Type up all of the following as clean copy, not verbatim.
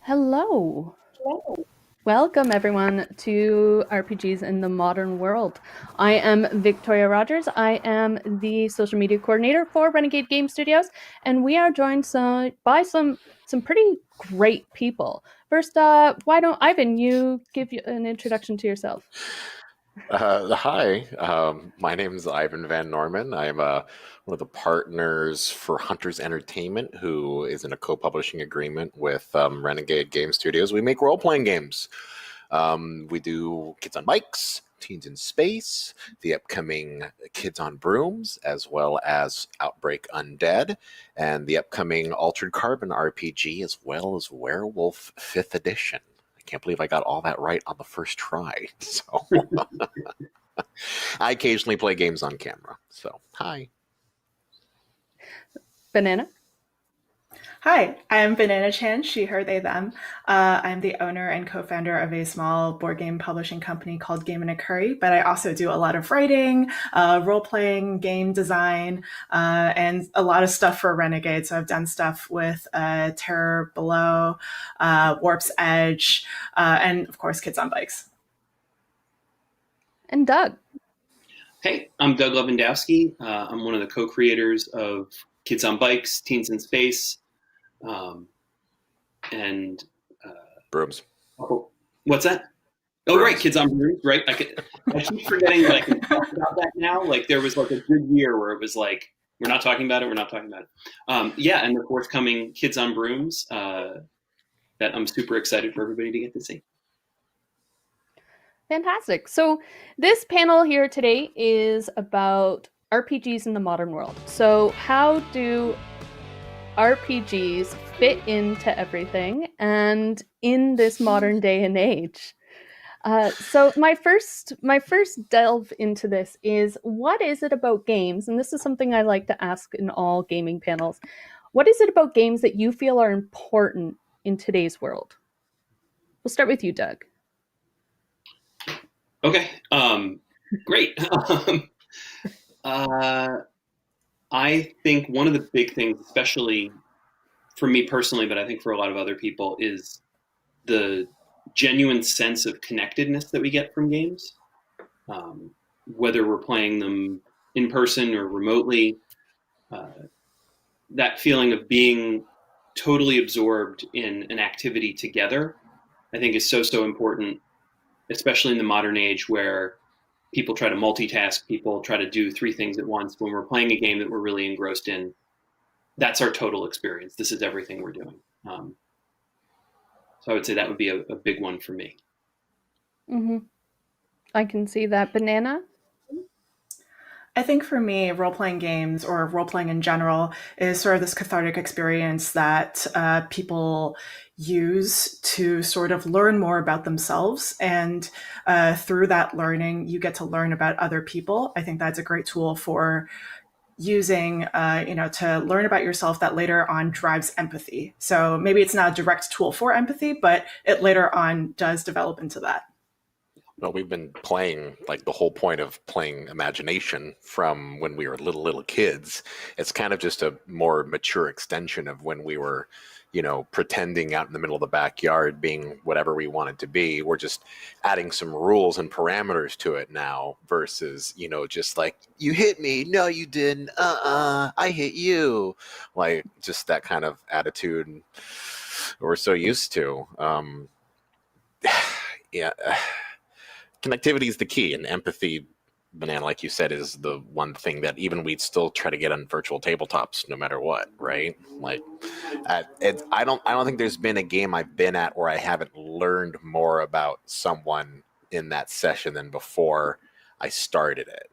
Hello. Welcome, everyone, to RPGs in the Modern World. I am Victoria Rogers. I am the social media coordinator for Renegade Game Studios, and we are joined by some pretty great people. First, why don't Ivan, you give an introduction to yourself? Hi, my name is Ivan Van Norman. I'm one of the partners for Hunters Entertainment, who is in a co-publishing agreement with Renegade Game Studios. We make role-playing games. We do Kids on Bikes, Teens in Space, the upcoming Kids on Brooms, as well as Outbreak Undead, and the upcoming Altered Carbon RPG, as well as Werewolf 5th Edition. I can't believe I got all that right on the first try. So I occasionally play games on camera. So, hi. Banana? Hi, I'm Banana Chan, she, her, they, them. I'm the owner and co-founder of a small board game publishing company called Game in a Curry, but I also do a lot of writing, role-playing, game design, and a lot of stuff for Renegade. So I've done stuff with Terror Below, Warp's Edge, and of course, Kids on Bikes. And Doug. Hey, I'm Doug Lewandowski. I'm one of the co-creators of Kids on Bikes, Teens in Space, and Brooms. what's that? Oh, right, Kids on Brooms, right? I keep forgetting that I can talk about that now. Like there was like a good year where it was like we're not talking about it. We're not talking about it. Yeah, and the forthcoming Kids on Brooms that I'm super excited for everybody to get to see. Fantastic. So this panel here today is about RPGs in the modern world. So how do RPGs fit into everything and in this modern day and age? So my first delve into this is, what is it about games? And this is something I like to ask in all gaming panels. What is it about games that you feel are important in today's world? We'll start with you, Doug. Okay, great. I think one of the big things, especially for me personally, but I think for a lot of other people, is the genuine sense of connectedness that we get from games. Whether we're playing them in person or remotely, that feeling of being totally absorbed in an activity together, I think is so important, especially in the modern age where people try to multitask, people try to do three things at once. When we're playing a game that we're really engrossed in, that's our total experience. This is everything we're doing. So I would say that would be a big one for me. Mm-hmm. I can see that. Banana? I think for me, role playing games or role playing in general is sort of this cathartic experience that people use to sort of learn more about themselves. And through that learning, you get to learn about other people. I think that's a great tool for using, to learn about yourself that later on drives empathy. So maybe it's not a direct tool for empathy, but it later on does develop into that. Well, we've been playing, like the whole point of playing imagination from when we were little kids. It's kind of just a more mature extension of when we were, pretending out in the middle of the backyard, being whatever we wanted to be. We're just adding some rules and parameters to it now versus, just like, you hit me. No, you didn't. I hit you. Like just that kind of attitude we're so used to. Yeah. Connectivity is the key, and empathy, Banana, like you said, is the one thing that even we'd still try to get on virtual tabletops no matter what, right? Like I don't think there's been a game I've been at where I haven't learned more about someone in that session than before I started it.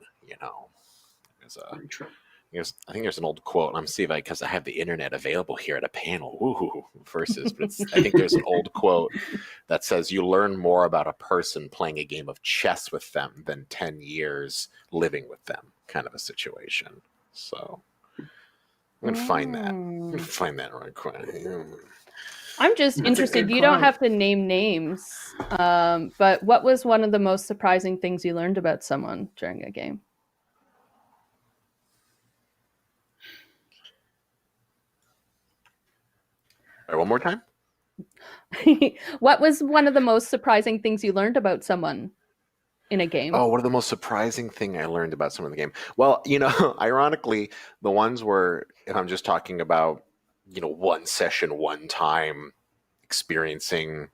There's a Very true. I think there's an old quote. I'm seeing because I have the internet available here at a panel. Woohoo! Versus, but I think there's an old quote that says you learn more about a person playing a game of chess with them than 10 years living with them, kind of a situation. So I'm gonna find that. I'm gonna find that right quick. I'm just That's a interested. good You don't quote. have to name names, but what was one of the most surprising things you learned about someone during a game? All right, one more time. What was one of the most surprising things you learned about someone in a game? Oh, one of the most surprising thing I learned about some of the game. Well, you know, ironically, the ones where if I'm just talking about, you know, one session, one time experiencing,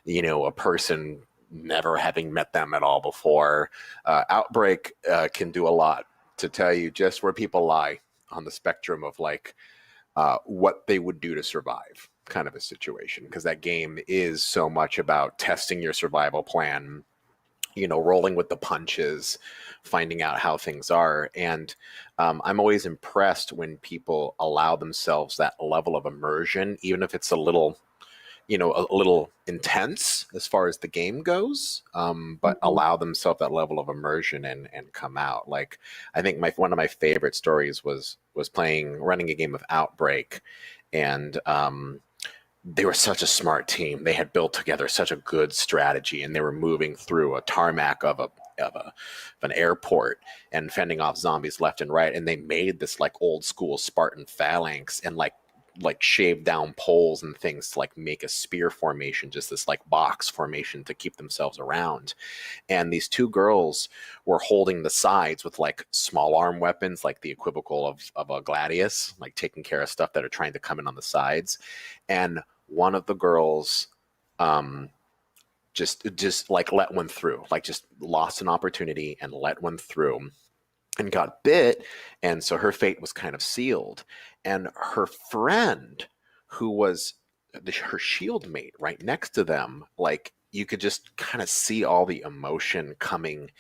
you know, a person never having met them at all before, Outbreak can do a lot to tell you just where people lie on the spectrum of like what they would do to survive kind of a situation because that game is so much about testing your survival plan, you know, rolling with the punches, finding out how things are. And I'm always impressed when people allow themselves that level of immersion, even if it's a little, you know, a little intense as far as the game goes, but Mhm. allow themselves that level of immersion and come out. Like I think one of my favorite stories was running a game of Outbreak, and they were such a smart team. They had built together such a good strategy, and they were moving through a tarmac of an airport and fending off zombies left and right. And they made this like old school Spartan phalanx and like shaved down poles and things to like make a spear formation, just this like box formation to keep themselves around. And these two girls were holding the sides with like small arm weapons, like the equivocal of a gladius, like taking care of stuff that are trying to come in on the sides. And one of the girls just like let one through, like just lost an opportunity and let one through and got bit, and so her fate was kind of sealed. And her friend, who was her shield mate right next to them, like you could just kind of see all the emotion coming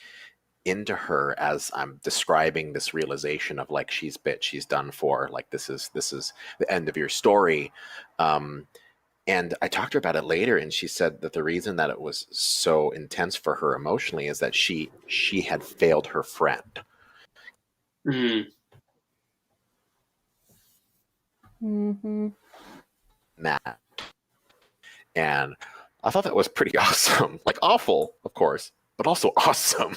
into her as I'm describing this realization of like she's bit, she's done for, like this is the end of your story. And I talked to her about it later, and she said that the reason that it was so intense for her emotionally is that she had failed her friend. Mm. Mm-hmm. That, and I thought that was pretty awesome. Like awful, of course, but also awesome.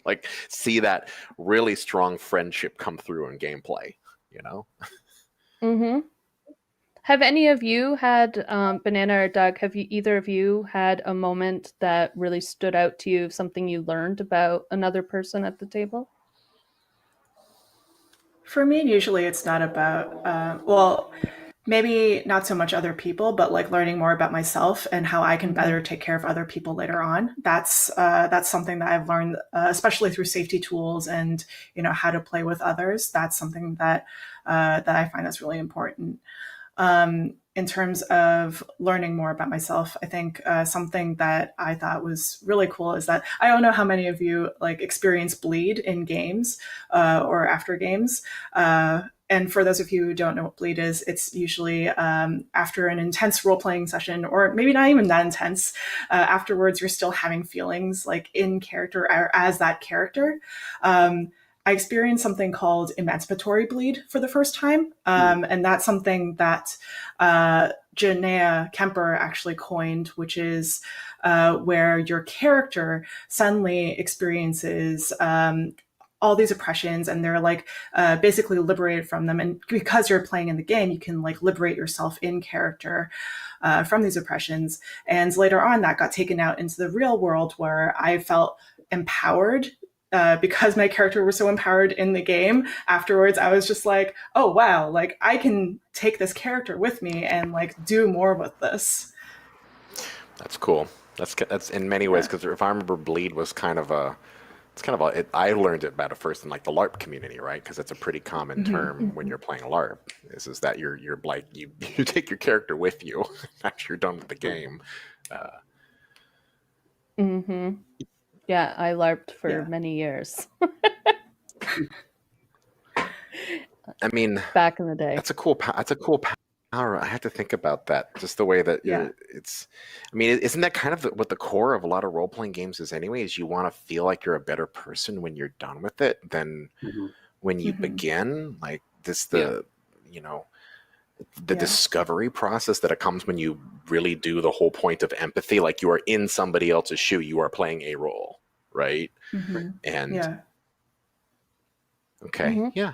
Like see that really strong friendship come through in gameplay. You know. Mm-hmm. Have any of you had, Banana or Doug, have you either of you had a moment that really stood out to you, something you learned about another person at the table? For me, usually it's not about, well, maybe not so much other people, but like learning more about myself and how I can Mm-hmm. better take care of other people later on. That's something that I've learned, especially through safety tools and how to play with others. That's something that I find that's really important. In terms of learning more about myself, I think something that I thought was really cool is that I don't know how many of you like experience bleed in games or after games. And for those of you who don't know what bleed is, it's usually after an intense role playing session, or maybe not even that intense. Afterwards, you're still having feelings like in character or as that character. Um, I experienced something called emancipatory bleed for the first time. And that's something that Janaea Kemper actually coined, which is where your character suddenly experiences all these oppressions and they're like basically liberated from them. And because you're playing in the game, you can like liberate yourself in character from these oppressions. And later on, that got taken out into the real world where I felt empowered because my character was so empowered in the game. Afterwards, I was just like, oh wow, like I can take this character with me and like do more with this. That's cool. That's in many ways Yeah. because if I remember, bleed was kind of a it's kind of a I learned it about it first in like the LARP community, right? Because it's a pretty common Mm-hmm. term when you're playing LARP. Is that you're like you take your character with you after you're done with the game. Uh, Mm-hmm. Yeah, I LARPed for Yeah. many years I mean, back in the day. that's a cool power. I have to think about that. Just the way that Yeah. it's. I mean, isn't that kind of what the core of a lot of role playing games is anyway? Is you want to feel like you're a better person when you're done with it than Mm-hmm. when you Mm-hmm. begin. Like this, Yeah. you know the Yeah. discovery process that it comes when you really do the whole point of empathy. Like you are in somebody else's shoe. You are playing a role, right? Mm-hmm. And Yeah. okay, Mm-hmm. yeah.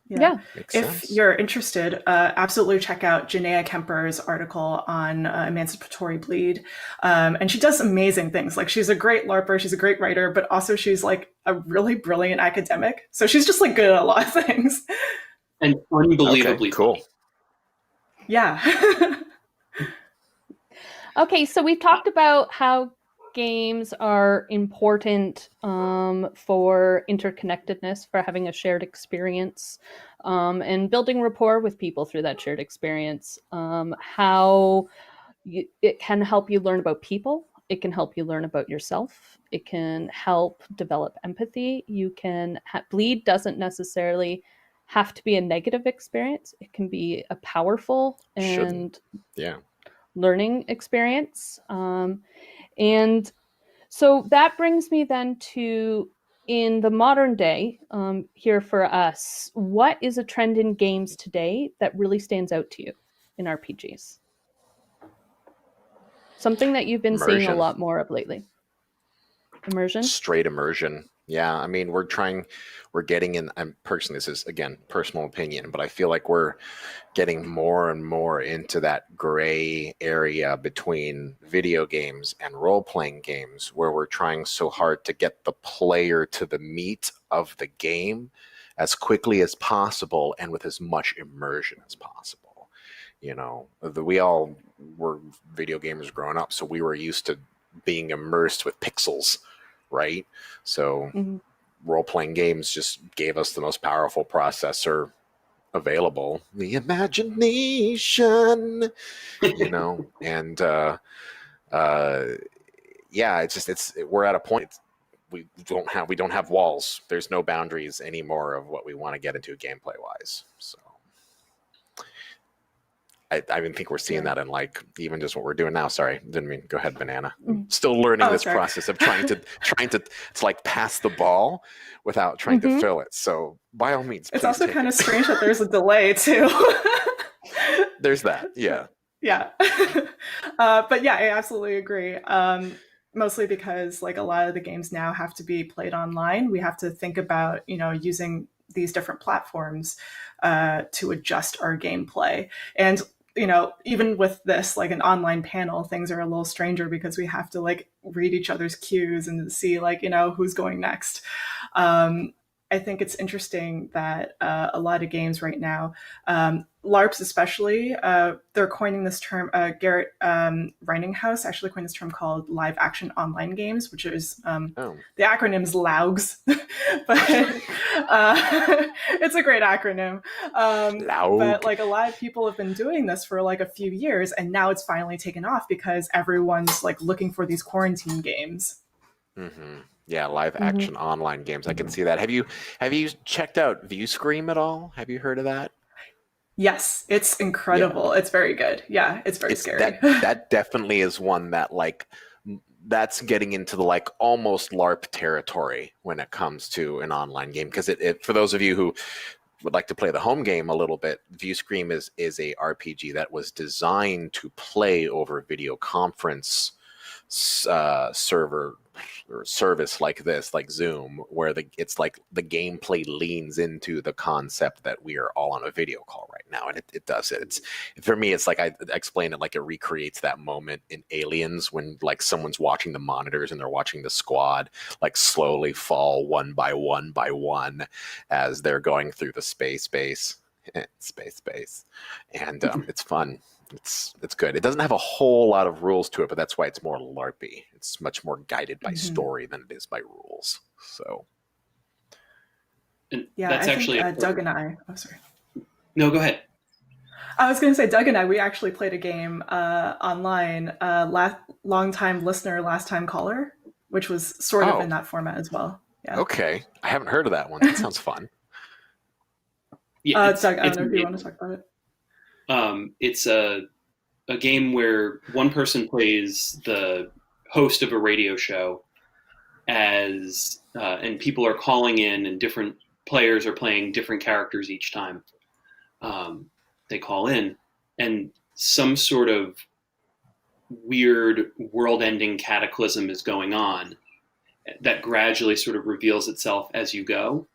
Yeah. Makes If sense. you're interested, absolutely check out Janaea Kemper's article on emancipatory bleed. And she does amazing things. Like, she's a great LARPer, she's a great writer, but also she's like a really brilliant academic. So she's just like good at a lot of things. And Okay, unbelievably cool. funny. Yeah. Okay, so we've talked about how games are important for interconnectedness, for having a shared experience, and building rapport with people through that shared experience. How it can help you learn about people. It can help you learn about yourself. It can help develop empathy. You can bleed doesn't necessarily have to be a negative experience. It can be a powerful Shouldn't. and Yeah. learning experience. And so that brings me then to, in the modern day, here for us, what is a trend in games today that really stands out to you in RPGs? Something that you've been seeing a Immersion. lot more of lately. Immersion? Straight immersion. Yeah, I mean, we're getting in. I'm personally, this is again personal opinion, but I feel like we're getting more and more into that gray area between video games and role-playing games, where we're trying so hard to get the player to the meat of the game as quickly as possible and with as much immersion as possible. You know, we all were video gamers growing up, so we were used to being immersed with pixels, right? So Mm-hmm. role-playing games just gave us the most powerful processor available, the imagination, you know. And yeah, we're at a point, we don't have walls. There's no boundaries anymore of what we want to get into gameplay wise. So I even think we're seeing that in like even just what we're doing now. Sorry, didn't mean, go ahead, Banana. I'm still learning this process of trying to like pass the ball without trying to fill it. So by all means, It's also kind of strange that there's a delay too. There's that, yeah. Yeah. But yeah, I absolutely agree. Mostly because like a lot of the games now have to be played online. We have to think about, using these different platforms to adjust our gameplay. And even with this, like an online panel, things are a little stranger because we have to like read each other's cues and see like, who's going next. I think it's interesting that a lot of games right now, LARPs especially, they're coining this term. Garrett Reininghaus actually coined this term called live action online games, which is the acronym's LAUGS, but it's a great acronym. But like a lot of people have been doing this for like a few years, and now it's finally taken off because everyone's like looking for these quarantine games. Mm-hmm. Yeah, live action online games. I can see that. Have you checked out ViewScream at all? Have you heard of that? Yes, it's incredible. Yeah. It's very good. Yeah, it's very scary. That definitely is one that like that's getting into the like almost LARP territory when it comes to an online game, because it for those of you who would like to play the home game a little bit, ViewScream is a RPG that was designed to play over video conference server or service like this, like Zoom, where it's like the gameplay leans into the concept that we are all on a video call right now, and it does it. It's, for me, it's like I explain it like it recreates that moment in Aliens when like someone's watching the monitors and they're watching the squad like slowly fall one by one as they're going through the space, and it's fun. It's good. It doesn't have a whole lot of rules to it, but that's why it's more LARPy. It's much more guided by story than it is by rules. So, yeah, that's actually Doug and I. Oh, sorry. No, go ahead. I was going to say, Doug and I, we actually played a game online. Long time listener, last time caller, which was sort of in that format as well. Yeah. Okay, I haven't heard of that one. That sounds fun. Yeah, Doug, I don't know if you want to talk about it. It's a game where one person plays the host of a radio show and people are calling in, and different players are playing different characters each time they call in, and some sort of weird world-ending cataclysm is going on that gradually sort of reveals itself as you go,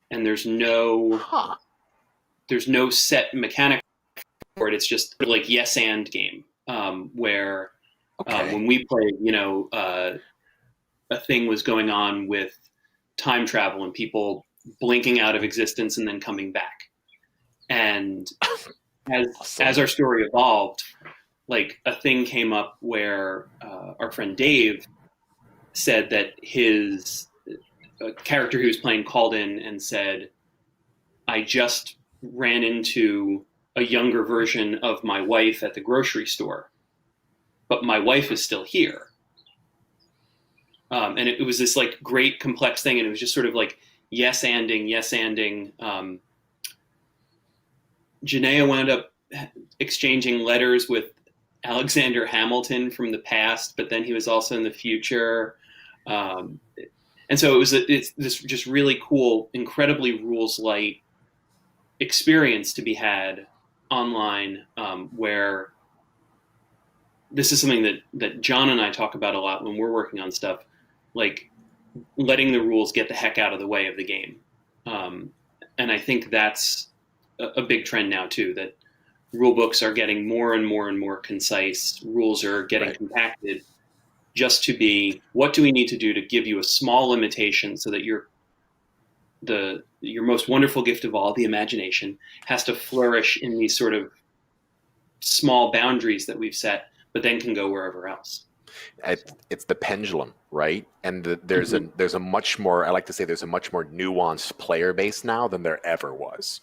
and there's no there's no set mechanic for it. It's just like yes and game, where when we played, a thing was going on with time travel and people blinking out of existence and then coming back. And as our story evolved, like a thing came up where our friend Dave said that his character he was playing called in and said, I just ran into a younger version of my wife at the grocery store, but my wife is still here. And it was this like great complex thing, and it was just sort of like yes-anding. Janaea wound up exchanging letters with Alexander Hamilton from the past, but then he was also in the future. And so it's this just really cool, incredibly rules light experience to be had online, where this is something that John and I talk about a lot when we're working on stuff, like letting the rules get the heck out of the way of the game. And I think that's a big trend now too, that rule books are getting more and more and more concise. Rules are getting compacted just to be, what do we need to do to give you a small limitation so that your most wonderful gift of all, the imagination, has to flourish in these sort of small boundaries that we've set, but then can go wherever else. It's the pendulum, right? And there's a much more, I like to say, there's a much more nuanced player base now than there ever was.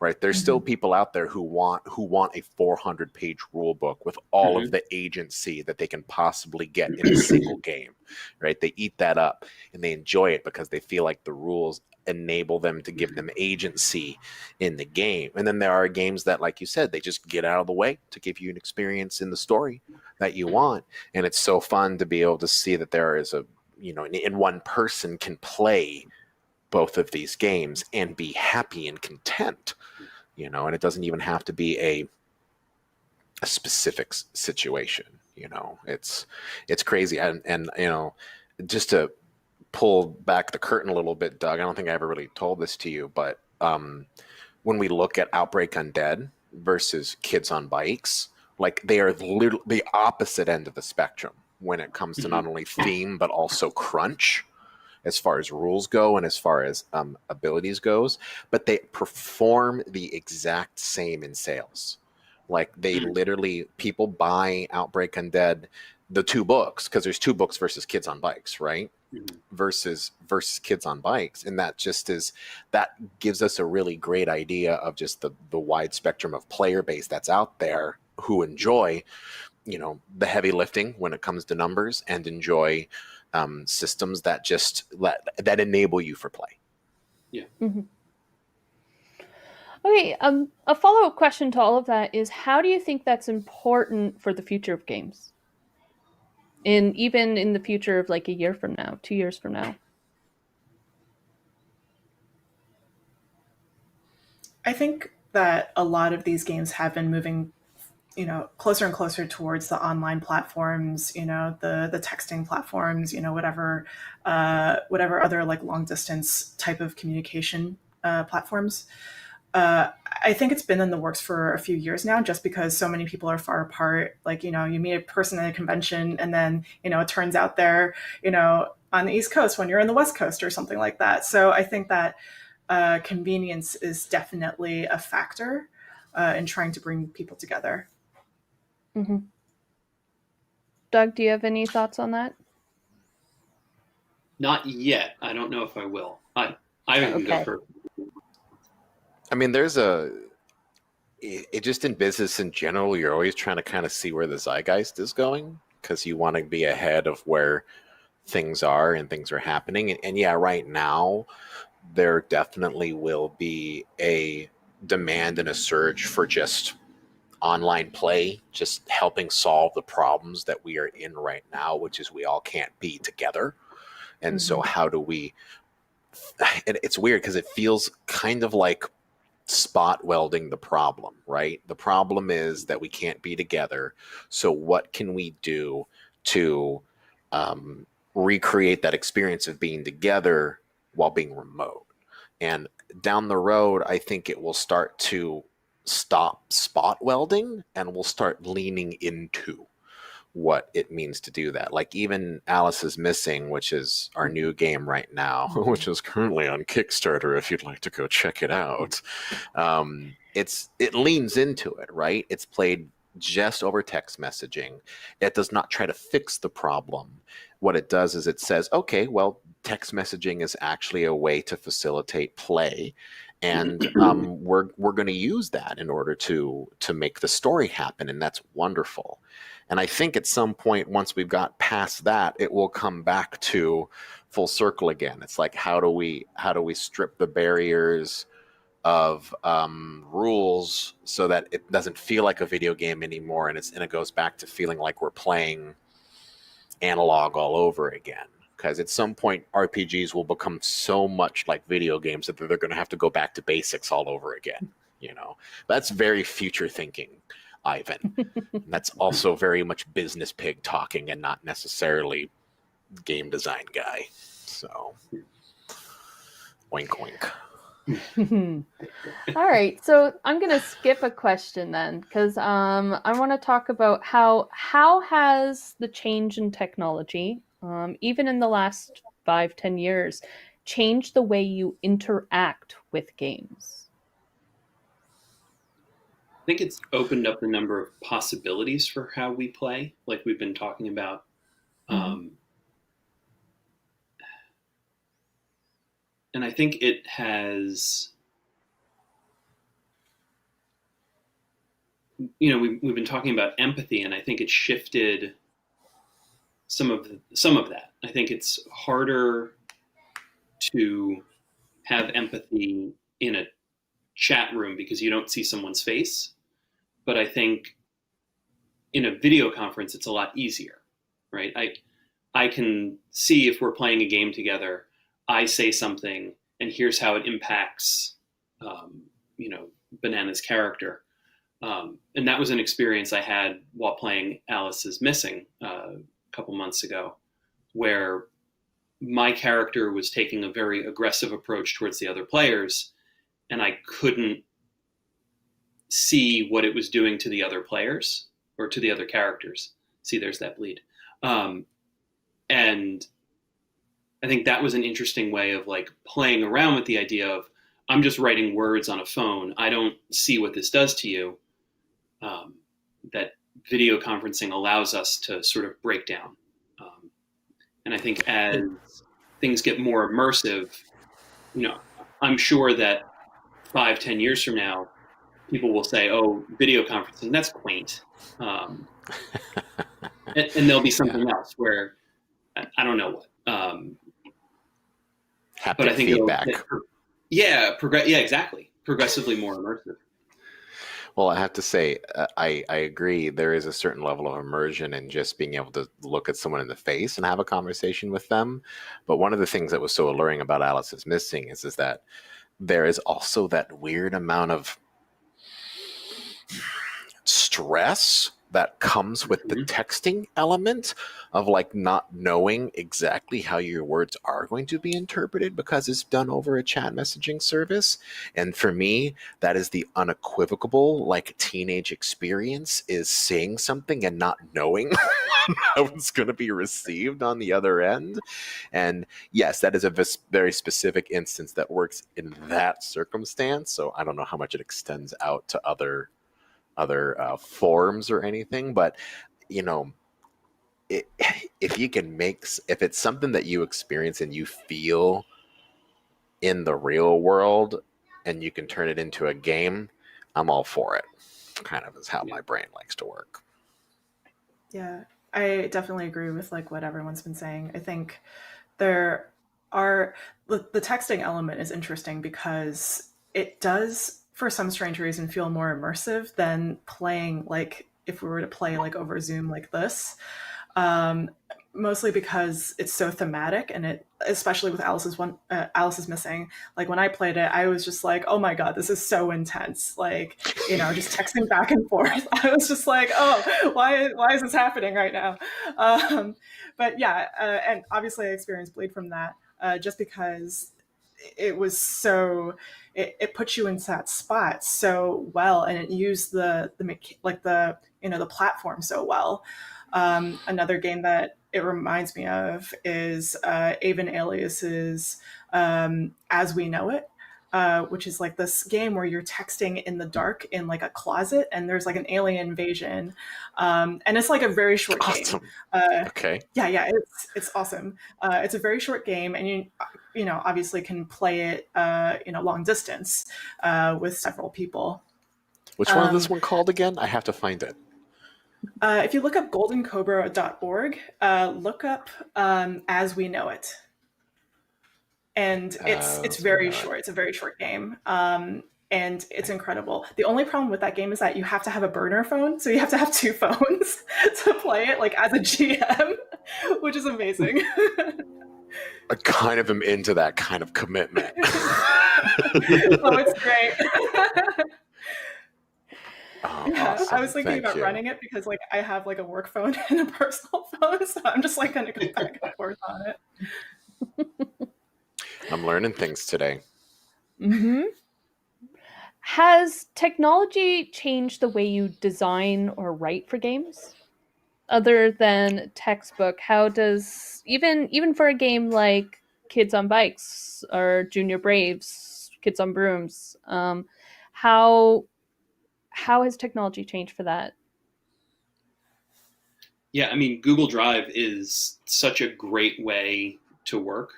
Right, there's still people out there who want a 400-page rule book with all of the agency that they can possibly get in a single game. Right, they eat that up and they enjoy it because they feel like the rules enable them to give them agency in the game. And then there are games that, like you said, they just get out of the way to give you an experience in the story that you want. And it's so fun to be able to see that there is in one person can play both of these games and be happy and content, and it doesn't even have to be a specific situation. It's crazy. And just to pull back the curtain a little bit, Doug, I don't think I ever really told this to you, but when we look at Outbreak Undead versus Kids on Bikes, like they are literally the opposite end of the spectrum when it comes to not only theme but also crunch, as far as rules go and as far as abilities goes, but they perform the exact same in sales. Like they literally, people buy Outbreak Undead, the two books, because there's two books versus Kids on Bikes, right? Versus Kids on Bikes. And that gives us a really great idea of just the wide spectrum of player base that's out there who enjoy, the heavy lifting when it comes to numbers and enjoy systems that that enable you for play. Yeah. Okay. A follow-up question to all of that is, how do you think that's important for the future of games? Even in the future of like a year from now, 2 years from now? I think that a lot of these games have been moving closer and closer towards the online platforms, the texting platforms, whatever other like long distance type of communication platforms. I think it's been in the works for a few years now, just because so many people are far apart. Like, you meet a person at a convention and then, it turns out they're, on the East Coast when you're in the West Coast or something like that. So I think that convenience is definitely a factor in trying to bring people together. Doug, do you have any thoughts on that? Not yet. I don't know if I will. I can go first. I mean, it just in business in general, you're always trying to kind of see where the zeitgeist is going, because you want to be ahead of where things are and things are happening. And yeah, right now, there definitely will be a demand and a surge for just online play, just helping solve the problems that we are in right now, which is we all can't be together. And so how do we, and it's weird because it feels kind of like spot welding the problem, right? The problem is that we can't be together. So what can we do to recreate that experience of being together while being remote? And down the road, I think it will start to stop spot welding and will start leaning into what it means to do that. Like even Alice is Missing, which is our new game right now, which is currently on Kickstarter if you'd like to go check it out. It leans into it, right? It's played just over text messaging. It does not try to fix the problem. What it does is it says, okay, well, text messaging is actually a way to facilitate play, and we're going to use that in order to make the story happen, and that's wonderful. And I think at some point, once we've got past that, it will come back to full circle again. It's like, how do we strip the barriers of rules so that it doesn't feel like a video game anymore, and it goes back to feeling like we're playing analog all over again. Because at some point, RPGs will become so much like video games that they're going to have to go back to basics all over again. That's very future thinking, Ivan. That's also very much business pig talking and not necessarily game design guy. So, wink, wink. All right, so I'm going to skip a question then, because I want to talk about how has the change in technology, even in the last 5-10 years, changed the way you interact with games? I think it's opened up the number of possibilities for how we play, like we've been talking about. And I think it has, we've been talking about empathy, and I think it shifted some of that. I think it's harder to have empathy in a chat room because you don't see someone's face. But I think in a video conference, it's a lot easier, right? I can see if we're playing a game together, I say something, and here's how it impacts, Banana's character. And that was an experience I had while playing Alice is Missing a couple months ago, where my character was taking a very aggressive approach towards the other players, and I couldn't see what it was doing to the other players or to the other characters. See, there's that bleed. And I think that was an interesting way of like playing around with the idea of, I'm just writing words on a phone. I don't see what this does to you. That video conferencing allows us to sort of break down. And I think as things get more immersive, I'm sure that 5-10 years from now, people will say, oh, video conferencing, that's quaint. And there'll be something else where I don't know what. Haptic but I think feedback. Exactly. Progressively more immersive. Well, I have to say, I agree. There is a certain level of immersion in just being able to look at someone in the face and have a conversation with them. But one of the things that was so alluring about Alice is Missing is that there is also that weird amount of stress that comes with the texting element of like not knowing exactly how your words are going to be interpreted because it's done over a chat messaging service. And for me, that is the unequivocal like teenage experience, is saying something and not knowing how it's going to be received on the other end. And yes, that is a very specific instance that works in that circumstance. So I don't know how much it extends out to other forms or anything, but if it's something that you experience and you feel in the real world and you can turn it into a game, I'm all for it. Kind of is how my brain likes to work. Yeah, I definitely agree with like what everyone's been saying. I think there are the texting element is interesting because it does, for some strange reason, feel more immersive than playing like if we were to play like over Zoom like this. Mostly because it's so thematic, and it, especially with Alice is Missing. Like when I played it, I was just like, "Oh my god, this is so intense!" Like, just texting back and forth. I was just like, "Oh, why is this happening right now?" But yeah, and obviously I experienced bleed from that, just because it was so it puts you into that spot so well, and it used the platform so well. Another game that it reminds me of is Avon Alias's As We Know It, which is like this game where you're texting in the dark in like a closet, and there's like an alien invasion, and it's like a very short Awesome. game. Okay. Yeah, it's awesome. It's a very short game, and you know obviously can play it long distance with several people. Which one is this one called again? I have to find it. If you look up goldencobra.org, look up As We Know It. And it's very short. It's a very short game. And it's incredible. The only problem with that game is that you have to have a burner phone, so you have to have two phones to play it, like as a GM, which is amazing. I kind of am into that kind of commitment. Oh, it's great. Oh, Yeah, awesome. I was thinking Thank about you. running it because like I have like a work phone and a personal phone, so I'm just like going to go back and forth on it. I'm learning things today. Mm-hmm. Has technology changed the way you design or write for games? Other than textbook, how does even for a game like Kids on Bikes or Junior Braves, Kids on Brooms, how has technology changed for that? Yeah, I mean, Google Drive is such a great way to work.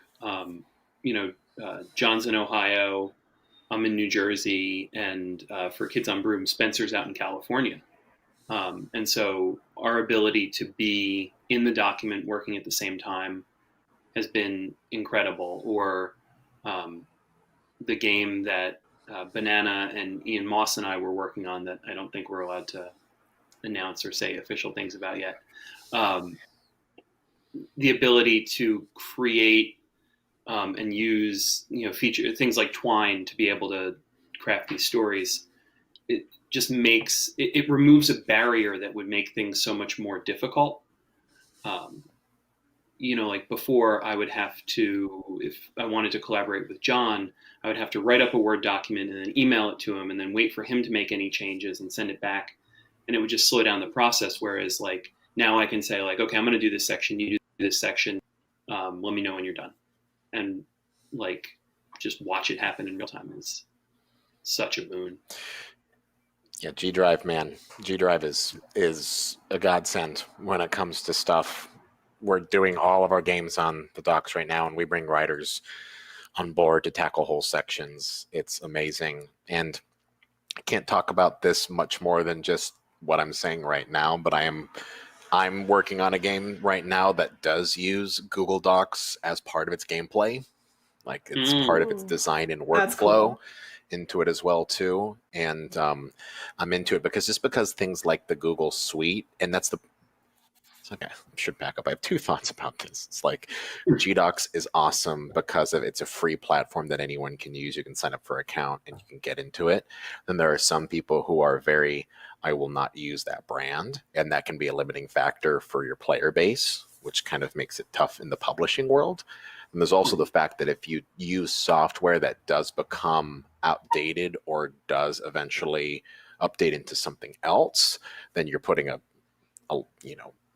John's in Ohio, I'm in New Jersey, and for Kids on Broom, Spencer's out in California. And so our ability to be in the document working at the same time has been incredible. Or the game that Banana and Ian Moss and I were working on that I don't think we're allowed to announce or say official things about yet. The ability to create and use feature things like Twine to be able to craft these stories, it just makes it removes a barrier that would make things so much more difficult. Like before, I would have to, if I wanted to collaborate with John, I would have to write up a Word document and then email it to him and then wait for him to make any changes and send it back. And it would just slow down the process. Whereas like now I can say like, okay, I'm going to do this section. You do this section. Let me know when you're done. And like, just watch it happen in real time is such a boon. Yeah, G Drive, man. G Drive is a godsend when it comes to stuff. We're doing all of our games on the docs right now, and we bring writers on board to tackle whole sections. It's amazing. And I can't talk about this much more than just what I'm saying right now, but I'm working on a game right now that does use Google Docs as part of its gameplay. Like it's part of its design and workflow Cool. into it as well too. And I'm into it because things like the Google Suite, and that's the okay, I should back up. I have two thoughts about this. It's like GDocs is awesome because it's a free platform that anyone can use. You can sign up for an account and you can get into it. Then there are some people who are I will not use that brand, and that can be a limiting factor for your player base, which kind of makes it tough in the publishing world. And there's also the fact that if you use software that does become outdated or does eventually update into something else, then you're putting a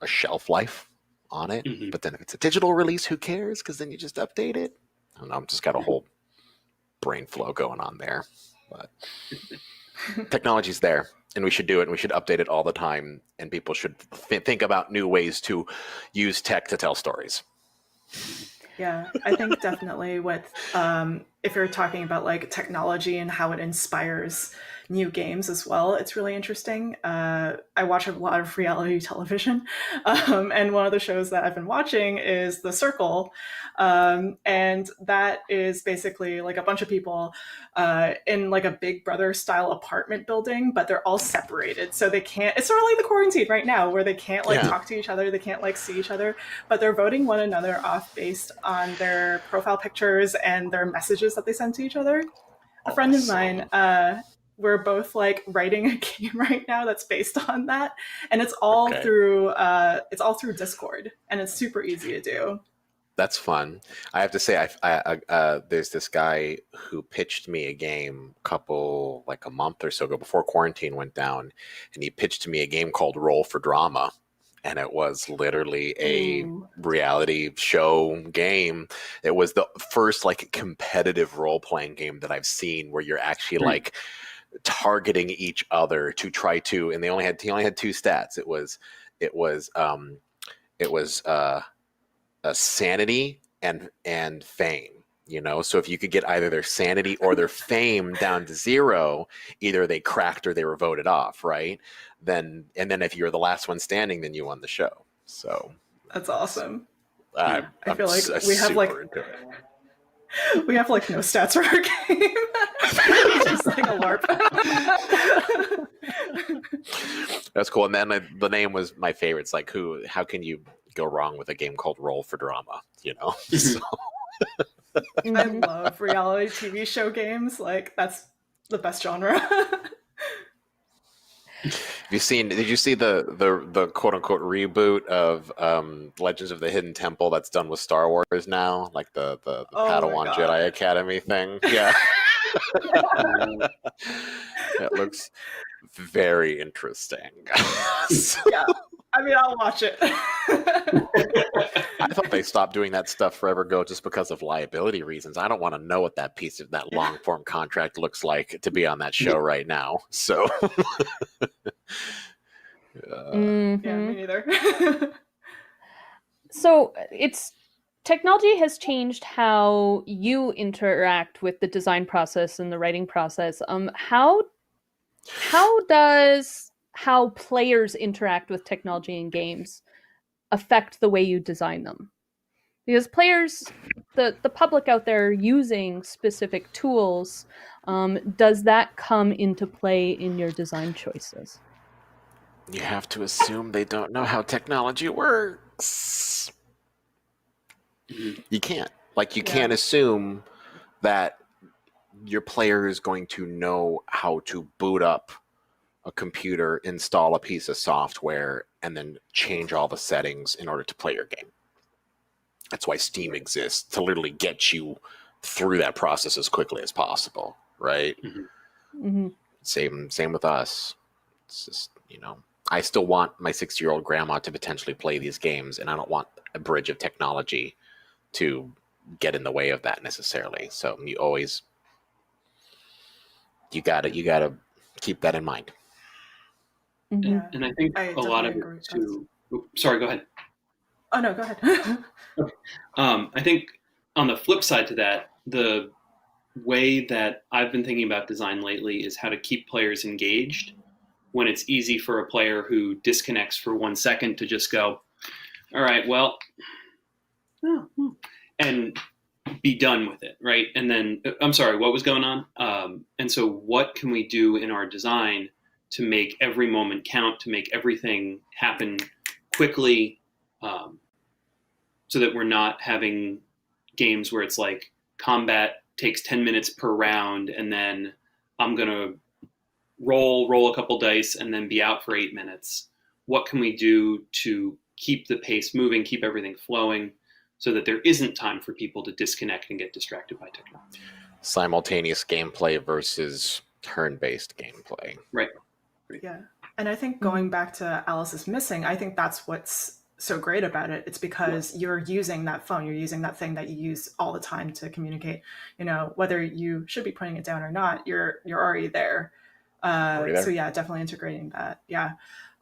shelf life on it. Mm-hmm. But then if it's a digital release, who cares? Because then you just update it. I don't know. I've just got a whole brain flow going on there. But technology's there, and we should do it, and we should update it all the time, and people should think about new ways to use tech to tell stories. Yeah, I think definitely with if you're talking about like technology and how it inspires new games as well, it's really interesting. I watch a lot of reality television, and one of the shows that I've been watching is The Circle, and that is basically like a bunch of people in like a Big Brother style apartment building, but they're all separated, so they can't. It's sort of like the quarantine right now, where they can't like talk to each other, they can't like see each other, but they're voting one another off based on their profile pictures and their messages that they send to each other. A friend of mine, we're both like writing a game right now that's based on that, and it's all through Discord, and it's super easy to do. That's fun. I have to say, there's this guy who pitched me a game like a month or so ago before quarantine went down, and he pitched me a game called Roll for Drama, and it was literally a Ooh. reality show game. It was the first like competitive role playing game that I've seen where you're actually like targeting each other to try to, and he only had two stats. It was a sanity and fame. So if you could get either their sanity or their fame down to zero, either they cracked or they were voted off, right? Then if you were the last one standing, then you won the show. So That's awesome. I feel like I'm we have like super into it. we have like no stats for our game. It's just like a LARP. That's cool. And then the name was my favorite. It's like, how can you go wrong with a game called Roll for Drama? So. I love reality TV show games. Like, that's the best genre. Did you see the quote unquote reboot of Legends of the Hidden Temple that's done with Star Wars now? Like the Oh my Padawan God. Jedi Academy thing? Yeah. It looks very interesting. Yeah. I mean, I'll watch it. I thought they stopped doing that stuff forever ago just because of liability reasons. I don't want to know what that piece of that long form contract looks like to be on that show right now. So, Yeah, me neither. So technology has changed how you interact with the design process and the writing process. How does how players interact with technology in games affect the way you design them? Because players, the public out there using specific tools, does that come into play in your design choices? you have to assume they don't know how technology works. You can't. You can't assume that your player is going to know how to boot up a computer, install a piece of software, and then change all the settings in order to play your game. That's why Steam exists, to literally get you through that process as quickly as possible, right? Mm-hmm. Same with us. It's just, I still want my 60-year-old grandma to potentially play these games, and I don't want a bridge of technology to get in the way of that necessarily. So you gotta keep that in mind. Mm-hmm. Yeah. And I think a lot of it too. Sorry, go ahead. Oh no, go ahead. I think on the flip side to that, the way that I've been thinking about design lately is how to keep players engaged when it's easy for a player who disconnects for 1 second to just go, all right, well, and be done with it, right? And then, I'm sorry, what was going on? And so what can we do in our design to make every moment count, to make everything happen quickly, so that we're not having games where it's like combat takes 10 minutes per round, and then I'm going to roll a couple dice and then be out for 8 minutes. What can we do to keep the pace moving, keep everything flowing, so that there isn't time for people to disconnect and get distracted by technology? Simultaneous gameplay versus turn-based gameplay. Right. Yeah. And I think going back to Alice's Missing, I think that's what's so great about it. It's because you're using that phone, you're using that thing that you use all the time to communicate. Whether you should be putting it down or not, you're already there. So yeah, definitely integrating that. Yeah.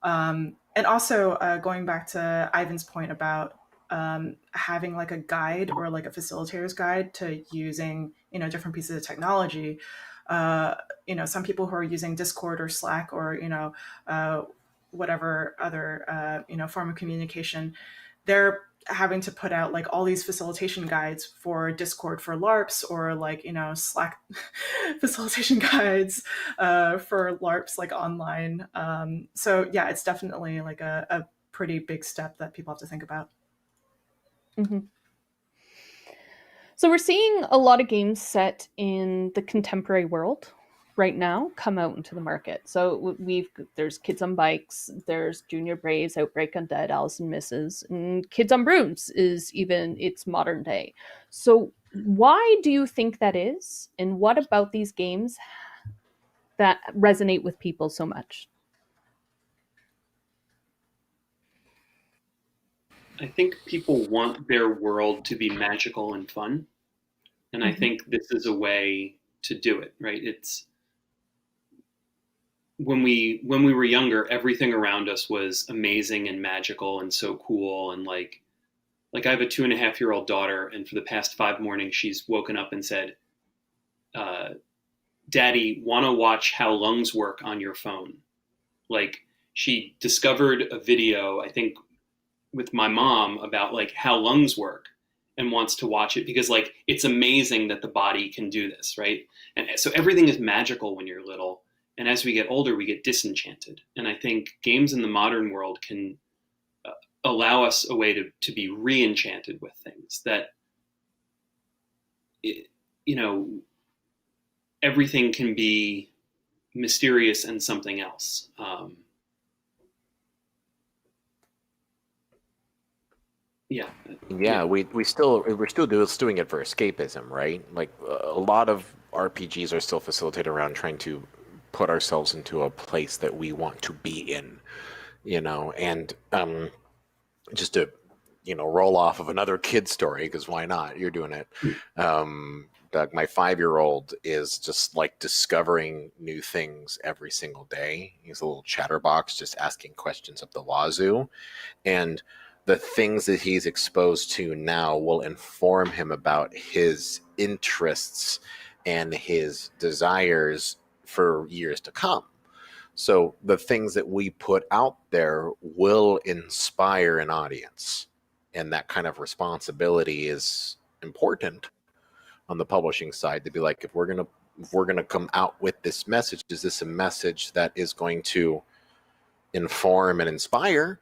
And also going back to Ivan's point about having like a guide or like a facilitator's guide to using different pieces of technology. Some people who are using Discord or Slack or whatever other form of communication, they're having to put out like all these facilitation guides for Discord for LARPs, or like Slack facilitation guides for LARPs like online. So yeah, it's definitely like a pretty big step that people have to think about. Mm-hmm. So we're seeing a lot of games set in the contemporary world. right now come out into the market. So there's Kids on Bikes, there's Junior Braves, Outbreak Undead, Alice and Mrs., and Kids on Brooms is even its modern day. So why do you think that is? And what about these games that resonate with people so much? I think people want their world to be magical and fun. And I think this is a way to do it, right? It's when we were younger, everything around us was amazing and magical and so cool. And like I have a 2.5-year-old daughter, and for the past 5 mornings, she's woken up and said, Daddy, want to watch how lungs work on your phone? Like, she discovered a video, I think, with my mom about like how lungs work, and wants to watch it because like it's amazing that the body can do this, right? And so everything is magical when you're little, and as we get older we get disenchanted. And I think games in the modern world can allow us a way to be re-enchanted with things that everything can be mysterious and something else. We're still doing it for escapism, right? Like a lot of RPGs are still facilitated around trying to put ourselves into a place that we want to be in, and just to roll off of another kid story, because why not? You're doing it. Doug, my 5-year-old is just like discovering new things every single day. He's a little chatterbox, just asking questions up the wazoo, and the things that he's exposed to now will inform him about his interests and his desires for years to come. So the things that we put out there will inspire an audience, and that kind of responsibility is important on the publishing side, to be like, if we're gonna come out with this message, is this a message that is going to inform and inspire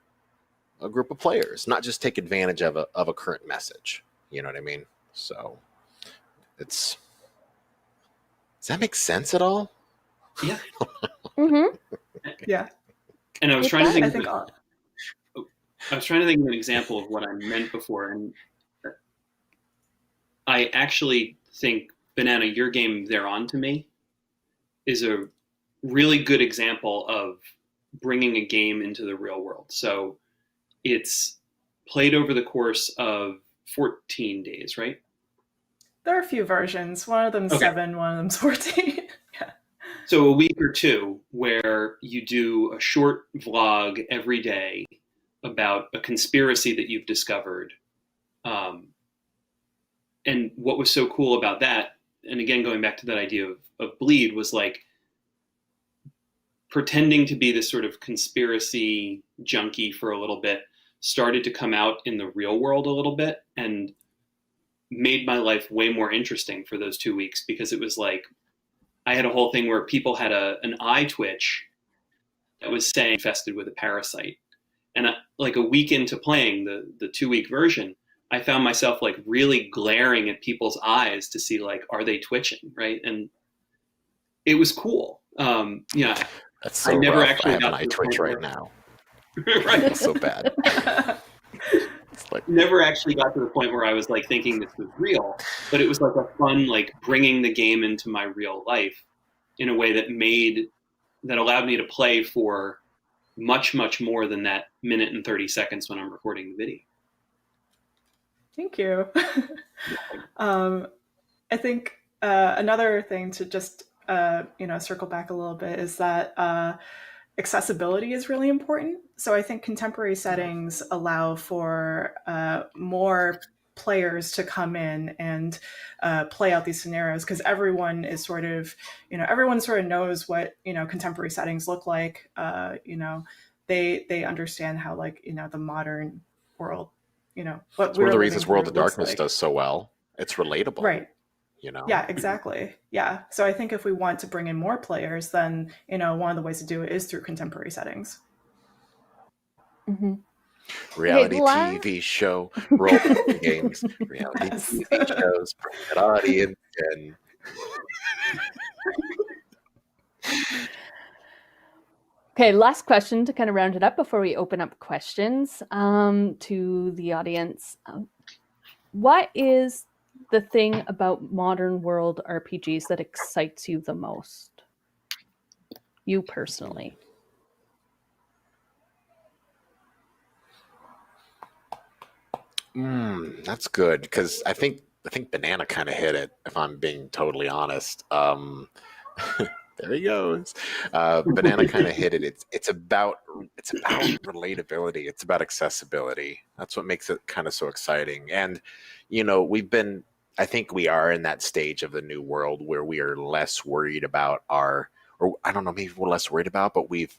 a group of players, not just take advantage of a current message? You know what I mean? So does that make sense at all? Yeah. Yeah. And I was trying to think. I was trying to think of an example of what I meant before, and I actually think, Banana, your game They're On to Me is a really good example of bringing a game into the real world. So it's played over the course of 14 days, right? There are a few versions. One of them's 7, one of them's 14. Yeah. So a week or two where you do a short vlog every day about a conspiracy that you've discovered. And what was so cool about that, and again, going back to that idea of Bleed, was like pretending to be this sort of conspiracy junkie for a little bit started to come out in the real world a little bit, and made my life way more interesting for those 2 weeks, because it was like I had a whole thing where people had an eye twitch that was saying infested with a parasite. And like a week into playing the 2-week version, I found myself like really glaring at people's eyes to see like, are they twitching, right? And it was cool. That's so I never rough. actually I have got an eye to the twitch point right where- now. Right. It's so bad. It's like, Never actually got to the point where I was like thinking this was real, but it was like a fun, like bringing the game into my real life in a way that allowed me to play for much, much more than that minute and 30 seconds when I'm recording the video. Thank you. I think another thing to just circle back a little bit is that accessibility is really important. So I think contemporary settings allow for more players to come in and play out these scenarios, because everyone is sort of, everyone sort of knows what, contemporary settings look like. They understand how, like, the modern world, what it's one of the reasons World of looks Darkness like. does so well. It's relatable. Right. Yeah, exactly. Yeah. So I think if we want to bring in more players, then, one of the ways to do it is through contemporary settings. Mm-hmm. Reality TV show, role-playing games, reality TV shows, bring that audience, and Okay, last question to kind of round it up before we open up questions to the audience. What is the thing about modern world RPGs that excites you the most? You personally. That's good because I think Banana kind of hit it. If I'm being totally honest, there he goes. Banana kind of hit it. It's about relatability. It's about accessibility. That's what makes it kind of so exciting. And I think we are in that stage of the new world where we are less worried about or I don't know, maybe we're less worried about, but we've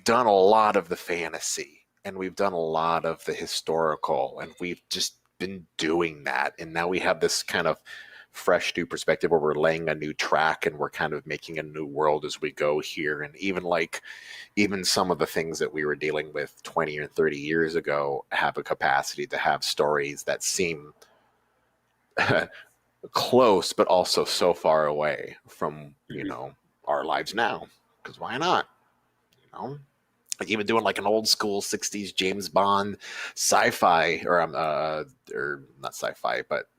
done a lot of the fantasy and we've done a lot of the historical, and we've just been doing that. And now we have this kind of fresh new perspective where we're laying a new track and we're kind of making a new world as we go here. And even some of the things that we were dealing with 20 or 30 years ago have a capacity to have stories that seem close, but also so far away from, our lives now. Because why not? Like even doing like an old school 60s James Bond sci-fi or not sci-fi, but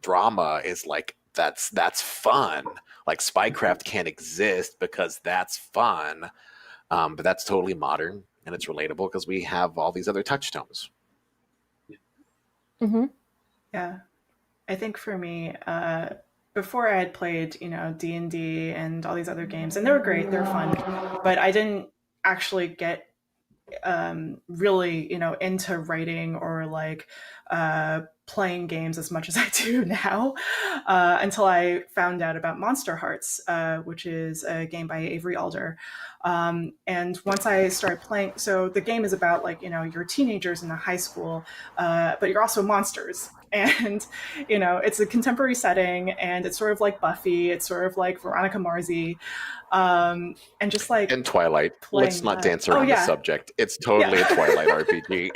drama is like that's fun. Like Spycraft can't exist because that's fun. But that's totally modern and it's relatable because we have all these other touchstones. Mm-hmm. Yeah. I think for me, before I had played, D&D and all these other games, and they were great, they're fun, but I didn't actually get really, into writing or like playing games as much as I do now until I found out about Monster Hearts, which is a game by Avery Alder. And once I started playing, so the game is about like, you're teenagers in a high school, but you're also monsters. And, it's a contemporary setting and it's sort of like Buffy, it's sort of like Veronica Marsy. And just like And Twilight. Let's not dance around the subject. It's totally a Twilight RPG.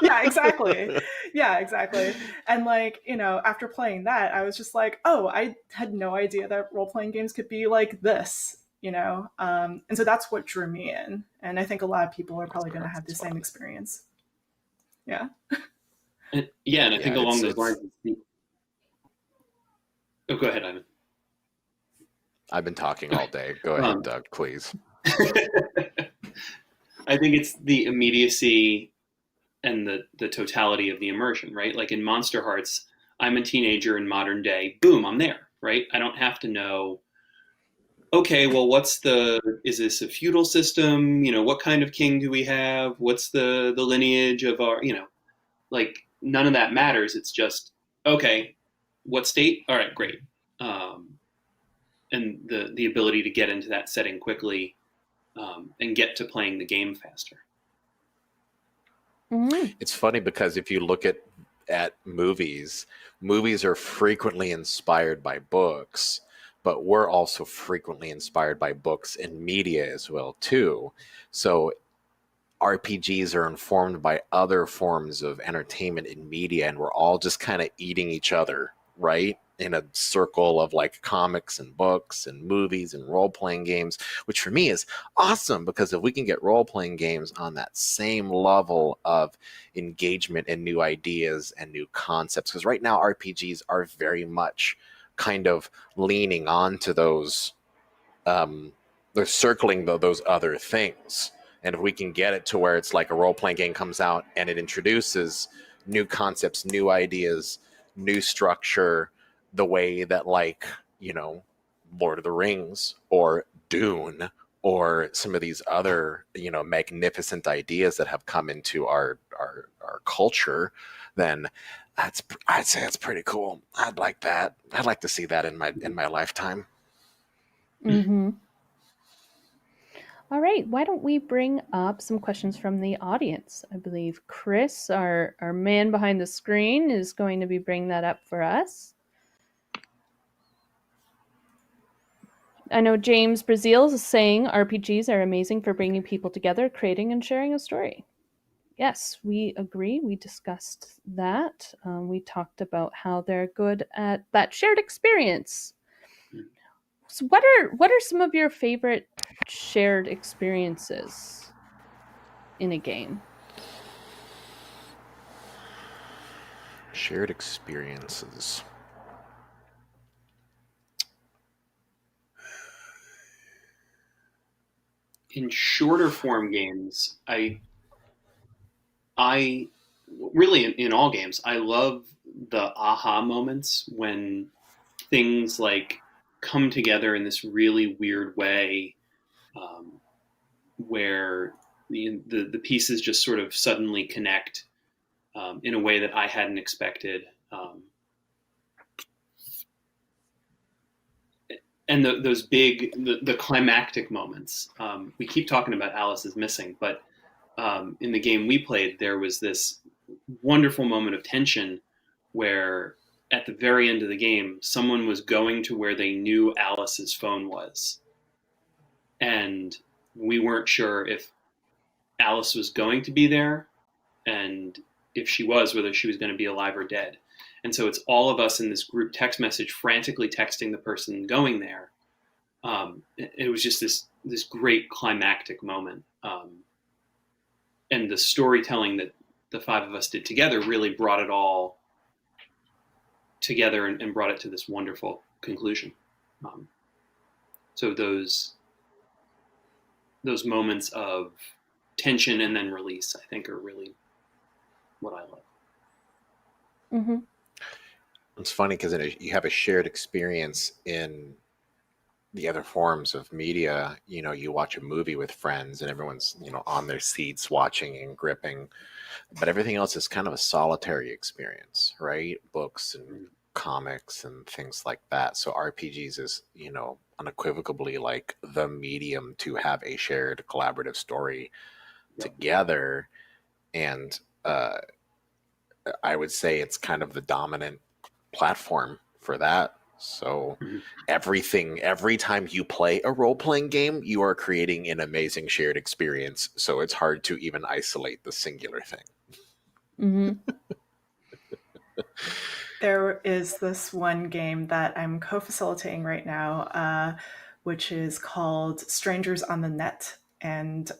Yeah, exactly. Yeah, exactly. And like, after playing that, I was just like, oh, I had no idea that role-playing games could be like this, and so that's what drew me in. And I think a lot of people are probably going to have the same experience. Yeah. And I think along those lines. Oh, go ahead, Ivan. I've been talking all day. Go ahead, Doug, please. I think it's the immediacy and the totality of the immersion, right? Like in Monster Hearts, I'm a teenager in modern day. Boom, I'm there, right? I don't have to know, okay, well, is this a feudal system? What kind of king do we have? What's the lineage of our, like none of that matters. It's just, okay, what state? All right, great. And the ability to get into that setting quickly and get to playing the game faster. Mm-hmm. It's funny because if you look at movies are frequently inspired by books, but we're also frequently inspired by books and media as well too. So RPGs are informed by other forms of entertainment and media, and we're all just kind of eating each other, right? In a circle of like comics and books and movies and role-playing games, which for me is awesome because if we can get role-playing games on that same level of engagement and new ideas and new concepts, because right now RPGs are very much kind of leaning onto those, they're circling those other things. And if we can get it to where it's like a role-playing game comes out and it introduces new concepts, new ideas, new structure, the way that like, Lord of the Rings or Dune or some of these other, magnificent ideas that have come into our culture, then I'd say that's pretty cool. I'd like that. I'd like to see that in my lifetime. Mm-hmm. All right, why don't we bring up some questions from the audience? I believe Chris, our man behind the screen, is going to be bringing that up for us. I know James Brazil is saying RPGs are amazing for bringing people together, creating and sharing a story. Yes, we agree. We discussed that. We talked about how they're good at that shared experience. So what are some of your favorite shared experiences in a game? Shared experiences. In shorter form games, I really in all games, I love the aha moments when things like come together in this really weird way, um, where the pieces just sort of suddenly connect in a way that I hadn't expected. And those big, the climactic moments. We keep talking about Alice is Missing, but in the game we played, there was this wonderful moment of tension where at the very end of the game, someone was going to where they knew Alice's phone was. And we weren't sure if Alice was going to be there, and if she was, whether she was going to be alive or dead. And so it's all of us in this group text message frantically texting the person going there. It was just this great climactic moment. And the storytelling that the five of us did together really brought it all together and brought it to this wonderful conclusion. So those moments of tension and then release, I think, are really what I love. Mm-hmm. It's funny because you have a shared experience in the other forms of media. You know, you watch a movie with friends and everyone's, you know, on their seats watching and gripping, but everything else is kind of a solitary experience, right? Books and comics and things like that. So RPGs is, you know, unequivocally like the medium to have a shared collaborative story together. And I would say it's kind of the dominant platform for that. So every time you play a role-playing game, you are creating an amazing shared experience. So it's hard to even isolate the singular thing. Mm-hmm. There is this one game that I'm co-facilitating right now, which is called Strangers on the Net. And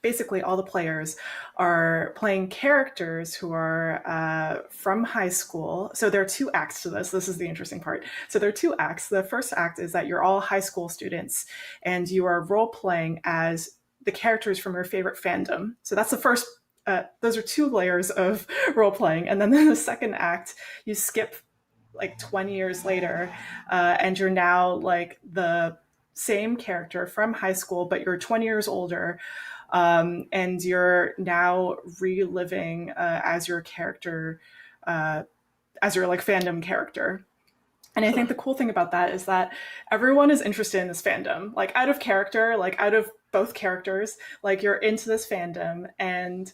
basically, all the players are playing characters who are from high school. So there are two acts to this. This is the interesting part. So there are two acts. The first act is that you're all high school students and you are role playing as the characters from your favorite fandom. So that's the first. Those are two layers of role playing. And then in the second act, you skip like 20 years later, and you're now like the same character from high school, but you're 20 years older, and you're now reliving as your character, as your like fandom character. And I think the cool thing about that is that everyone is interested in this fandom, like out of character, like out of both characters, like you're into this fandom and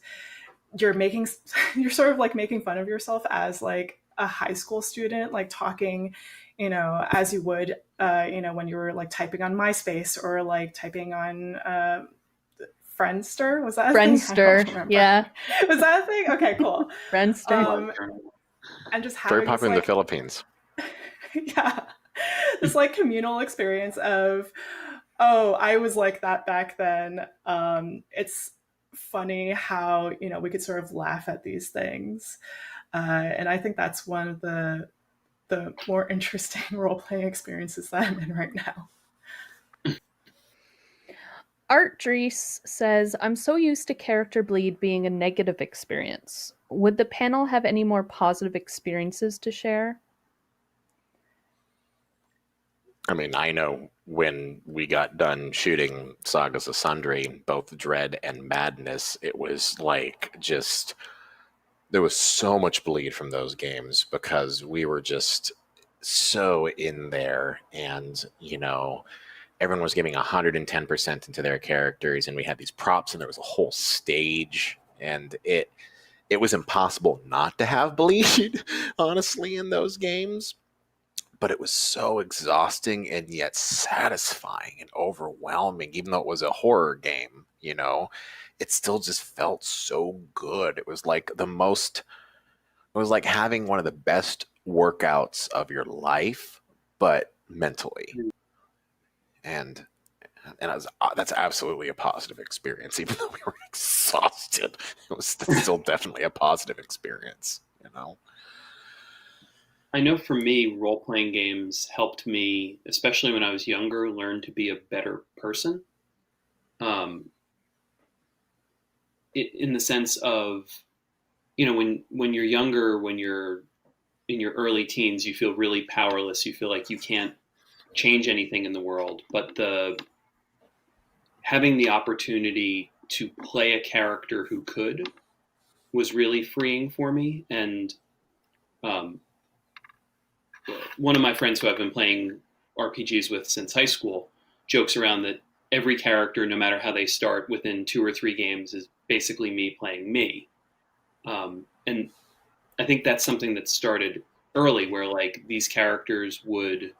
you're sort of like making fun of yourself as like a high school student, like talking, you know, as you would, you know, when you were like typing on MySpace or like typing on Friendster. Was that a Friendster, thing? yeah. Was that a thing? Okay, cool. Friendster. And just having very popular this, in the Philippines. yeah, this like communal experience of, oh, I was like that back then. It's funny how, you know, we could sort of laugh at these things, and I think that's one of the more interesting role-playing experiences that I'm in right now. Art Dries says, I'm so used to character bleed being a negative experience. Would the panel have any more positive experiences to share? I mean, I know when we got done shooting Sagas of Sundry, both Dread and Madness, it was like just there was so much bleed from those games because we were just so in there, and you know, everyone was giving 110% into their characters, and we had these props and there was a whole stage, and it was impossible not to have bleed honestly in those games. But it was so exhausting and yet satisfying and overwhelming. Even though it was a horror game, you know, it still just felt so good. It was like it was like having one of the best workouts of your life, but mentally. and that's absolutely a positive experience, even though we were exhausted. It was still definitely a positive experience, you know. I know for me, role playing games helped me, especially when I was younger, learn to be a better person. Um, in the sense of, when you're younger, when you're in your early teens, you feel really powerless. You feel like you can't change anything in the world. But the having the opportunity to play a character who could was really freeing for me. And um, one of my friends who I've been playing RPGs with since high school jokes around that every character, no matter how they start, within 2 or 3 games is basically me playing me. And I think that's something that started early, where like these characters would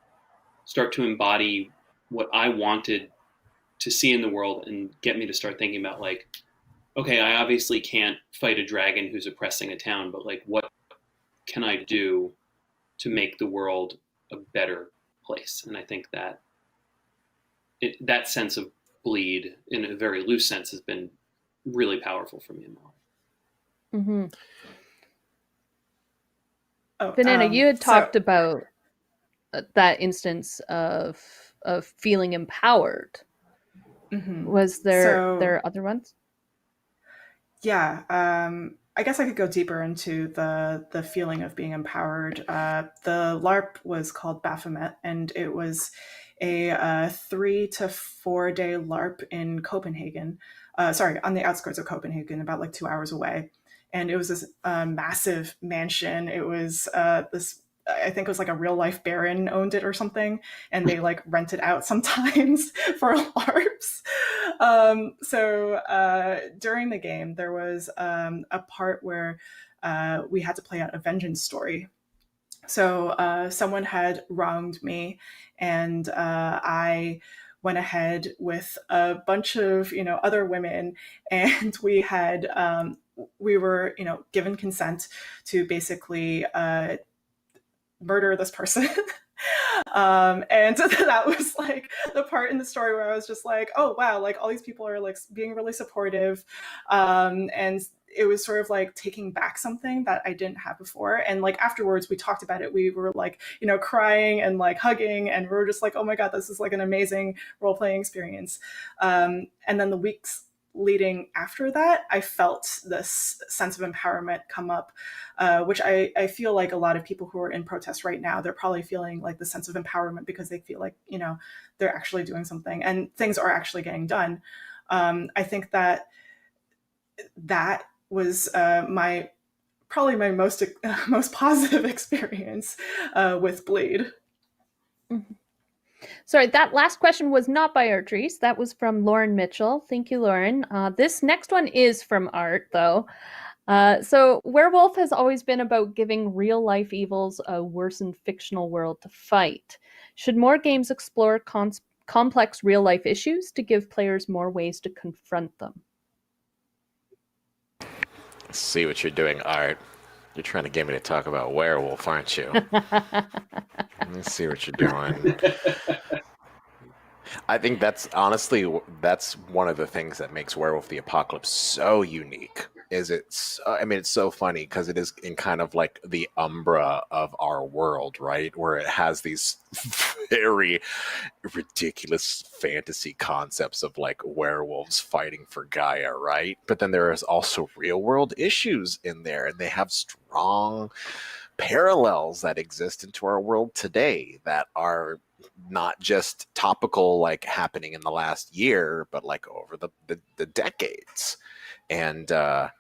start to embody what I wanted to see in the world and get me to start thinking about like, okay, I obviously can't fight a dragon who's oppressing a town, but like, what can I do to make the world a better place? And I think that that sense of bleed, in a very loose sense, has been really powerful for me in my life. Mm-hmm. Oh, Banana, you had so talked about that instance of feeling empowered. mhm. Was So there other ones? yeah, I guess I could go deeper into the feeling of being empowered. The LARP was called Baphomet, and it was a 3 to 4 day LARP in Copenhagen. Sorry, on the outskirts of Copenhagen, about like 2 hours away. And it was this massive mansion. It was this. I think it was like a real life baron owned it or something, and they like rent it out sometimes for LARPs. So during the game, there was a part where we had to play out a vengeance story. So someone had wronged me, and I went ahead with a bunch of other women, and we were given consent to basically murder this person. And that was like the part in the story where I was just like, oh wow, like all these people are like being really supportive, and it was sort of like taking back something that I didn't have before. And like afterwards, we talked about it. We were like, crying and like hugging, and we were just like, oh my god, this is like an amazing role playing experience. And then the weeks leading after that, I felt this sense of empowerment come up, which I feel like a lot of people who are in protest right now, they're probably feeling like the sense of empowerment because they feel like, they're actually doing something and things are actually getting done. I think that was my probably my most positive experience with Bleed. Mm-hmm. Sorry, that last question was not by Artrice. That was from Lauren Mitchell. Thank you, Lauren. This next one is from Art, though. So, Werewolf has always been about giving real life evils a worsened fictional world to fight. Should more games explore complex real life issues to give players more ways to confront them? See what you're doing, Art. You're trying to get me to talk about werewolf, aren't you? Let me see what you're doing. I think that's one of the things that makes Werewolf the Apocalypse so unique. It's so funny because it is in kind of like the umbra of our world, right? Where it has these very ridiculous fantasy concepts of like werewolves fighting for Gaia, right? But then there is also real world issues in there, and they have strong parallels that exist into our world today that are not just topical, like happening in the last year, but like over the decades. And I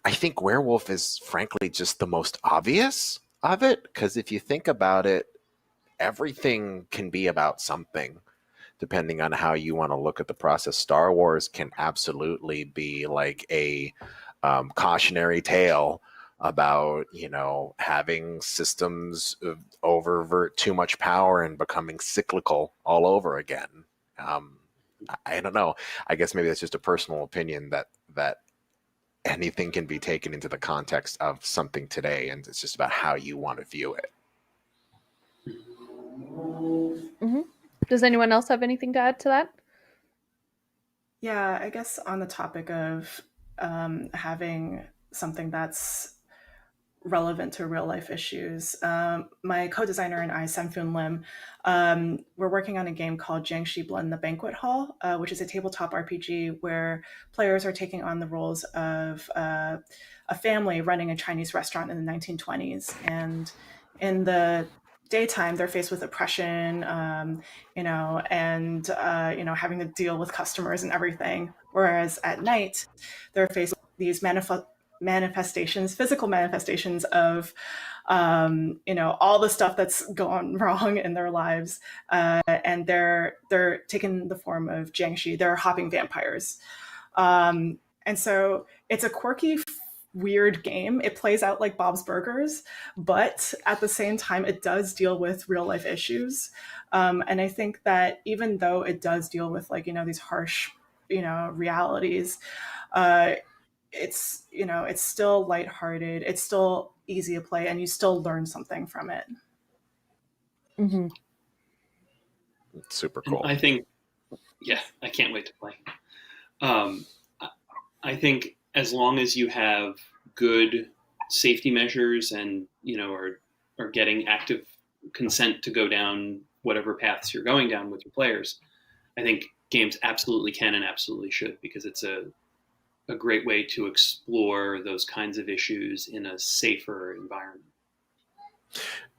think werewolf is frankly just the most obvious of it, because if you think about it, everything can be about something depending on how you want to look at the process. Star Wars can absolutely be like a cautionary tale about having systems oververt too much power and becoming cyclical all over again. I don't know. I guess maybe that's just a personal opinion that anything can be taken into the context of something today, and it's just about how you want to view it. Mm-hmm. Does anyone else have anything to add to that? Yeah, I guess on the topic of having something that's relevant to real life issues, my co-designer and I, Samfun Lim, we're working on a game called Jiang and the Banquet Hall, which is a tabletop RPG where players are taking on the roles of a family running a Chinese restaurant in the 1920s. And in the daytime, they're faced with oppression, having to deal with customers and everything. Whereas at night, they're faced with these manifestations, physical manifestations of, all the stuff that's gone wrong in their lives, and they're taking the form of Jiangxi. They're hopping vampires, and so it's a quirky, weird game. It plays out like Bob's Burgers, but at the same time, it does deal with real life issues. And I think that even though it does deal with these harsh, realities, it's still lighthearted. It's still easy to play, and you still learn something from it. Mm-hmm. It's super cool. And I think, I can't wait to play. I think as long as you have good safety measures and are getting active consent to go down whatever paths you're going down with your players, I think games absolutely can and absolutely should, because it's a great way to explore those kinds of issues in a safer environment.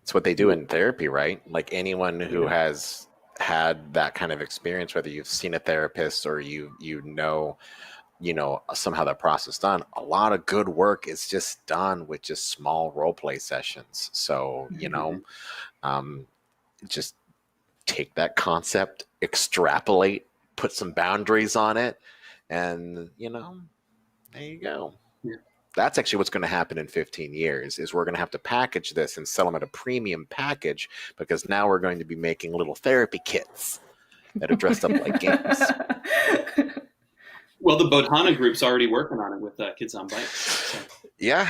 It's what they do in therapy, right? Like anyone who has had that kind of experience, whether you've seen a therapist or somehow that process done, a lot of good work is just done with just small role play sessions. So, just take that concept, extrapolate, put some boundaries on it, and, there you go. Yeah. That's actually what's going to happen in 15 years is we're going to have to package this and sell them at a premium package, because now we're going to be making little therapy kits that are dressed up like games. Well, the Bodhana group's already working on it with Kids on Bikes. So. Yeah.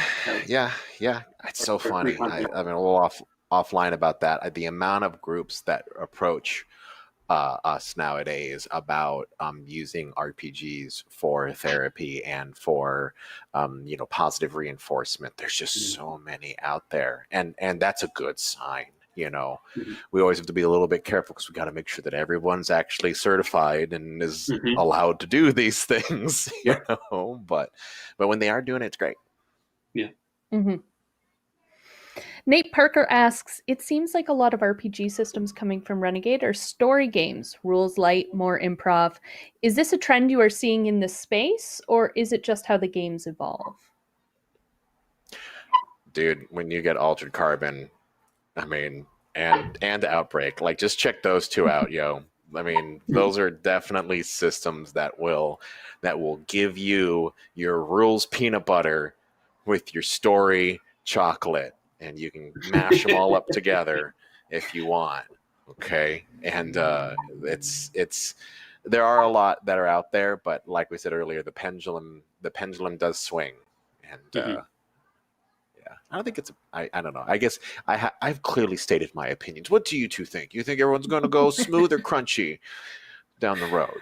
It's so funny. I mean, a little offline about that. The amount of groups that approach us nowadays about using RPGs for therapy and for positive reinforcement. There's just so many out there, and that's a good sign. We always have to be a little bit careful because we got to make sure that everyone's actually certified and is allowed to do these things. But when they are doing it, it's great. Yeah. Mm-hmm. Nate Parker asks, it seems like a lot of RPG systems coming from Renegade are story games, rules light, more improv. Is this a trend you are seeing in this space, or is it just how the games evolve? Dude, when you get Altered Carbon, I mean, and Outbreak, just check those two out, yo. I mean, those are definitely systems that will give you your rules peanut butter with your story chocolate, and you can mash them all up together if you want. Okay, and it's there are a lot that are out there, but like we said earlier, the pendulum does swing, and I don't think it's. I don't know. I guess I've clearly stated my opinions. What do you two think? You think everyone's going to go smooth or crunchy down the road?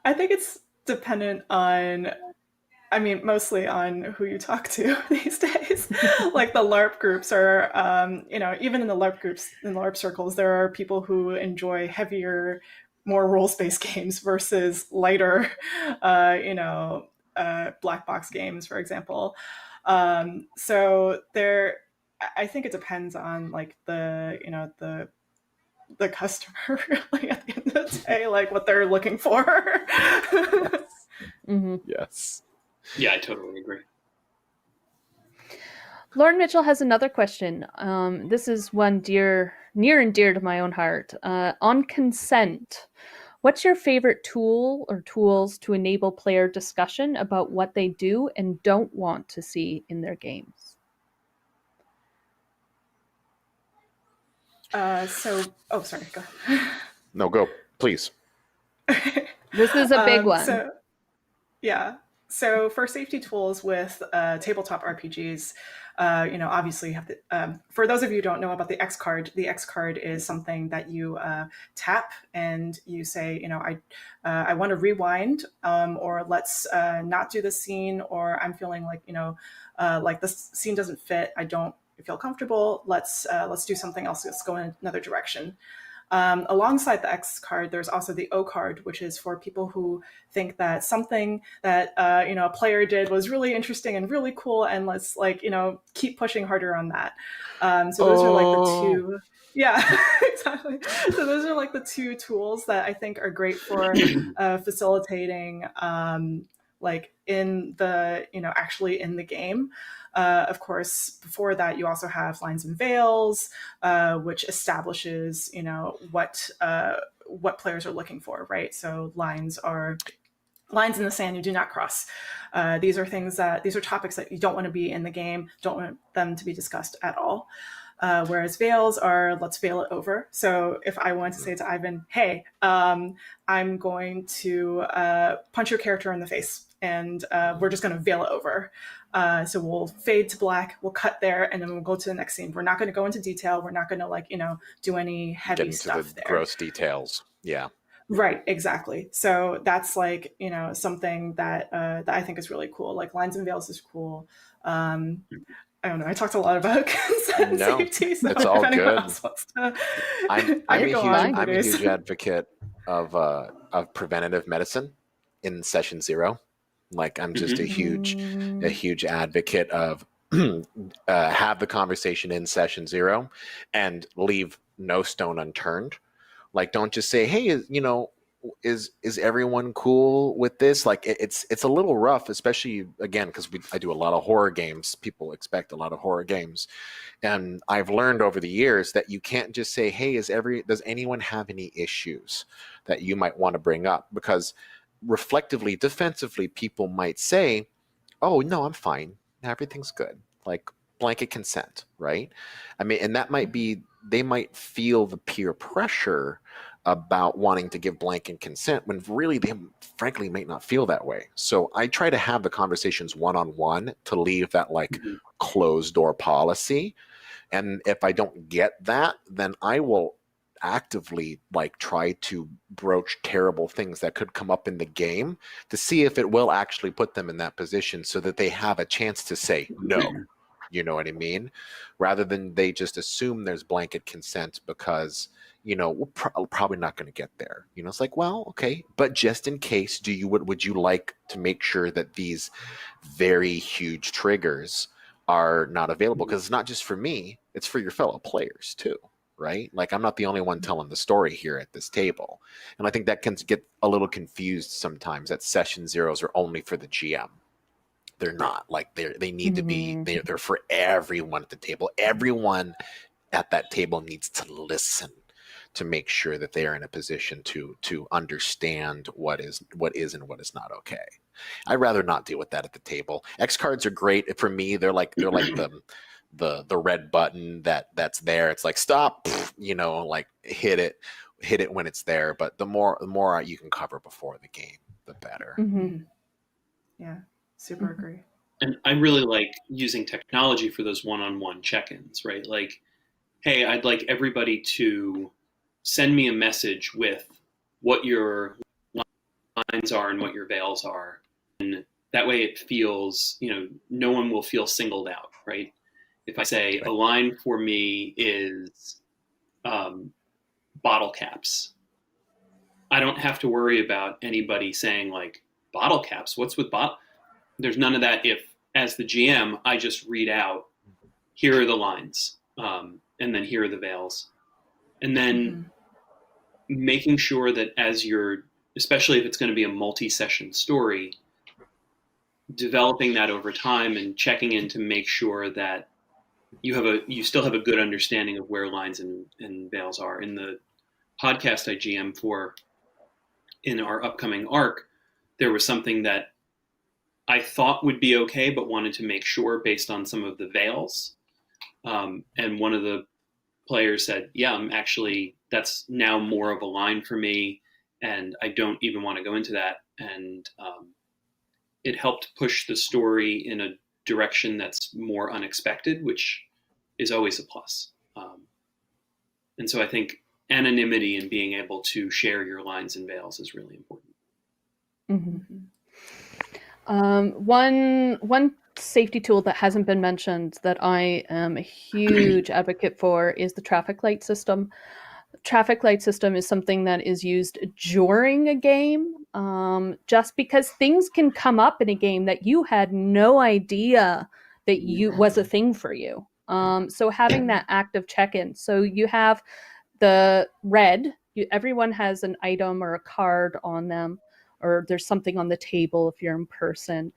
I think it's dependent on, mostly on who you talk to these days. Like the LARP groups are, even in the LARP groups, in the LARP circles, there are people who enjoy heavier, more rules-based games versus lighter, black box games, for example. So I think it depends on the customer really at the end of the day, what they're looking for. Yes. Mm-hmm. Yes. Yeah, I totally agree. Lauren Mitchell has another question. This is one near and dear to my own heart. On consent, what's your favorite tool or tools to enable player discussion about what they do and don't want to see in their games? Sorry, go ahead. No, go, please. This is a big one. So for safety tools with tabletop RPGs, obviously you have to, for those of you who don't know about the X card is something that you tap and you say, I want to rewind, or let's not do this scene, or I'm feeling like this scene doesn't fit. I don't feel comfortable. Let's do something else. Let's go in another direction. Alongside the X card, there's also the O card, which is for people who think that something that a player did was really interesting and really cool, and let's keep pushing harder on that. So those are like the two. Yeah, exactly. So those are like the two tools that I think are great for facilitating, like in the actually in the game. Of course, before that, you also have lines and veils, which establishes, what players are looking for, right? So lines in the sand you do not cross. These are topics that you don't want to be in the game, don't want them to be discussed at all. Whereas veils are, let's veil it over. So if I want to say to Ivan, hey, I'm going to punch your character in the face, and we're just going to veil it over. So we'll fade to black, we'll cut there, and then we'll go to the next scene. We're not going to go into detail. We're not going to do any heavy stuff there. Gross details. Yeah. Right, exactly. So that's something that I think is really cool. Like lines and veils is cool. I don't know. I talked a lot about consent safety. So it's all good. I'm a huge advocate of preventative medicine in session 0. Like I'm just a huge advocate of have the conversation in session 0 and leave no stone unturned. Like don't just say, hey, is everyone cool with this? Like it's a little rough, especially again because I do a lot of horror games. People expect a lot of horror games, and I've learned over the years that you can't just say, hey, does anyone have any issues that you might want to bring up? Because reflectively, defensively, people might say, oh no, I'm fine, everything's good, like blanket consent, right? I mean, and that might be, they might feel the peer pressure about wanting to give blanket consent when really they frankly might not feel that way. So I try to have the conversations one-on-one to leave that closed door policy. And if I don't get that, then I will actively try to broach terrible things that could come up in the game to see if it will actually put them in that position so that they have a chance to say no. You know what I mean? Rather than they just assume there's blanket consent because, we're probably not going to get there. It's like, well, okay, but just in case, would you like to make sure that these very huge triggers are not available? Because it's not just for me, it's for your fellow players too, right? Like I'm not the only one telling the story here at this table. And I think that can get a little confused sometimes that session 0s are only for the GM. They're not. Like they need to be, they're for everyone at the table. Everyone at that table needs to listen to make sure that they are in a position to understand what is and what is not okay. I'd rather not deal with that at the table. X cards are great for me. They're like the red button that's there. It's like stop, like hit it when it's there. But the more you can cover before the game, the better. Mm-hmm. Yeah, super agree. And I really like using technology for those one-on-one check-ins, right? Like, hey, I'd like everybody to send me a message with what your lines are and what your veils are. And that way it feels, no one will feel singled out, right? If I say a line for me is bottle caps, I don't have to worry about anybody saying like, bottle caps, what's with bottle? There's none of that. If, as the GM, I just read out, here are the lines, and then here are the veils. And then making sure that as you're, especially if it's going to be a multi-session story, developing that over time and checking in to make sure that you still have a good understanding of where lines and veils are. In the podcast I GM for in our upcoming arc, there was something that I thought would be okay, but wanted to make sure based on some of the veils. And one of the players said, yeah, that's now more of a line for me, and I don't even want to go into that. And it helped push the story in a direction that's more unexpected, which is always a plus. And so I think anonymity and being able to share your lines and veils is really important. One safety tool that hasn't been mentioned that I am a huge advocate for is the traffic light system. Traffic light system is something that is used during a game, just because things can come up in a game that you had no idea that you was a thing for you. So having that active check-in. So you have the red. Everyone has an item or a card on them, or there's something on the table if you're in person.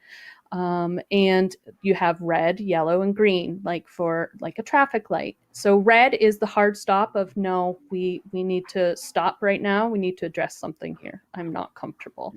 And you have red, yellow, and green, like for like a traffic light. So red is the hard stop of no, we need to stop right now. We need to address something here. I'm not comfortable.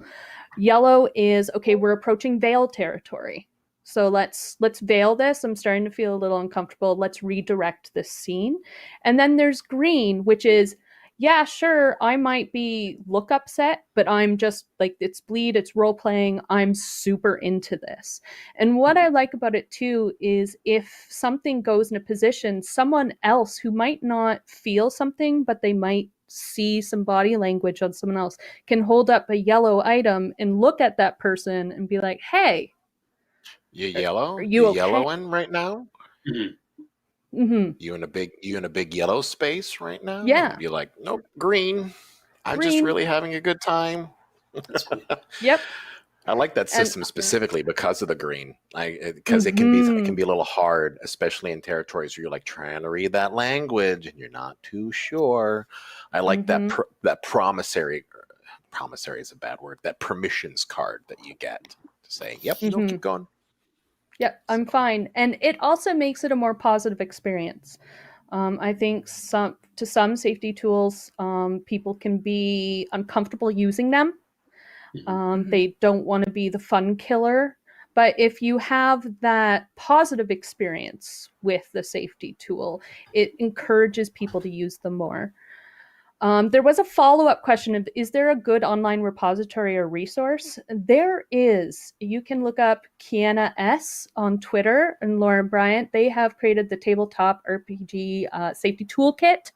Yellow is okay, we're approaching veil territory. So let's veil this. I'm starting to feel a little uncomfortable. Let's redirect this scene. And then there's green, which is yeah, sure, I might be look upset, but I'm just like, it's bleed, it's role playing. I'm super into this. And what I like about it too is if something goes in a position, someone else who might not feel something, but they might see some body language on someone else can hold up a yellow item and look at that person and be like, hey, You yellow? are You you okay? yellowing right now? Mm-hmm. Mm-hmm. You in a big yellow space right now? Yeah. And be like, nope, green. I'm just Green. really having a good time. That's funny. Yep. I like that system And specifically because of the green. Because it can be a little hard, especially in territories where you're like trying to read that language and you're not too sure. I like that promissory. Promissory is a bad word. That permissions card that you get to say, "Yep, no, keep going." Yep, I'm fine. And it also makes it a more positive experience. I think to some safety tools, people can be uncomfortable using them. They don't want to be the fun killer. But if you have that positive experience with the safety tool, it encourages people to use them more. There was a follow-up question of, is there a good online repository or resource? There is. You can look up Kiana S on Twitter and Laura Bryant. They have created the Tabletop RPG Safety Toolkit.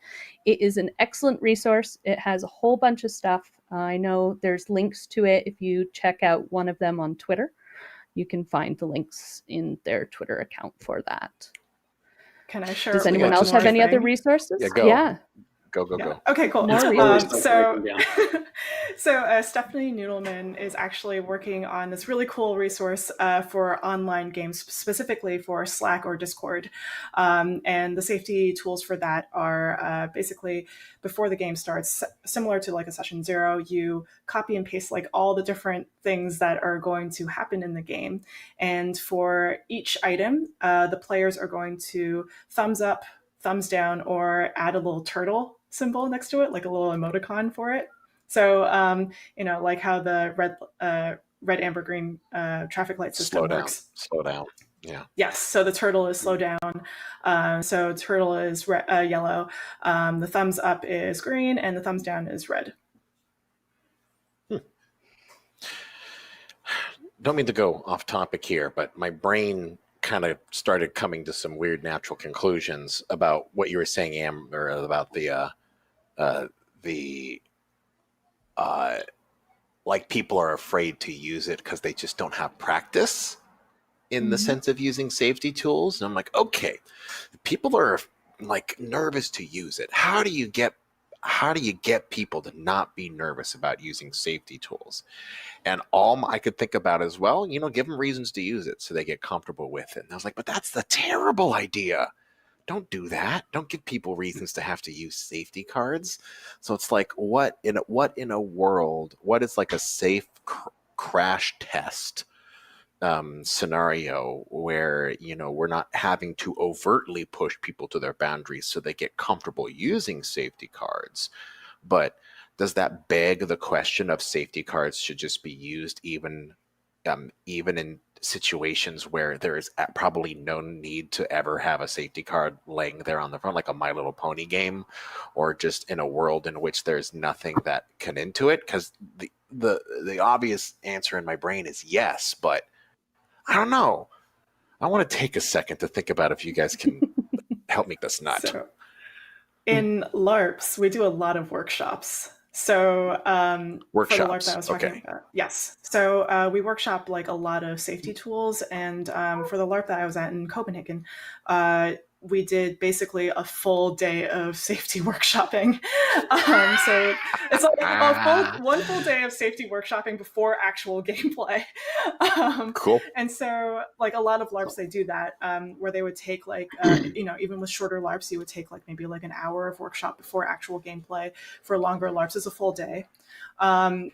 It is an excellent resource. It has a whole bunch of stuff. I know there's links to it. If you check out one of them on Twitter, you can find the links in their Twitter account for that. Can I share? Does anyone else have any other resources? Yeah, go. Yeah. Go. Okay, cool. So Stephanie Noodleman is actually working on this really cool resource for online games, specifically for Slack or Discord. And the safety tools for that are basically before the game starts, similar to like a session 0, you copy and paste like all the different things that are going to happen in the game. And for each item, the players are going to thumbs up, thumbs down, or add a little turtle symbol next to it, like a little emoticon for it. So, like how the red, amber, green traffic light system works. Slow down. Yeah. Yes. So the turtle is slow down. So turtle is yellow. The thumbs up is green, and the thumbs down is red. Don't mean to go off topic here, but my brain kind of started coming to some weird natural conclusions about what you were saying, Amber, about like people are afraid to use it because they just don't have practice in the sense of using safety tools. And I'm like, okay, people are like nervous to use it. How do you get people to not be nervous about using safety tools? And all I could think about is, well, give them reasons to use it so they get comfortable with it. And I was like, but that's the terrible idea. Don't do that. Don't give people reasons to have to use safety cards. So it's like, what in a world, what is like a safe crash test scenario where, we're not having to overtly push people to their boundaries so they get comfortable using safety cards. But does that beg the question of safety cards should just be used even in situations where there is probably no need to ever have a safety card laying there on the front, like a My Little Pony game, or just in a world in which there's nothing that can into it? Because the obvious answer in my brain is yes, but I don't know. I want to take a second to think about if you guys can help me this nut. So in LARPs, we do a lot of workshops. So for the LARP that I was talking about, yes. So we workshop like a lot of safety tools, and for the LARP that I was at in Copenhagen, we did basically a full day of safety workshopping. So it's like one full day of safety workshopping before actual gameplay. Cool. And so like a lot of LARPs, they do that, where they would take like, even with shorter LARPs, you would take like maybe like an hour of workshop before actual gameplay. For longer LARPs, it's a full day. And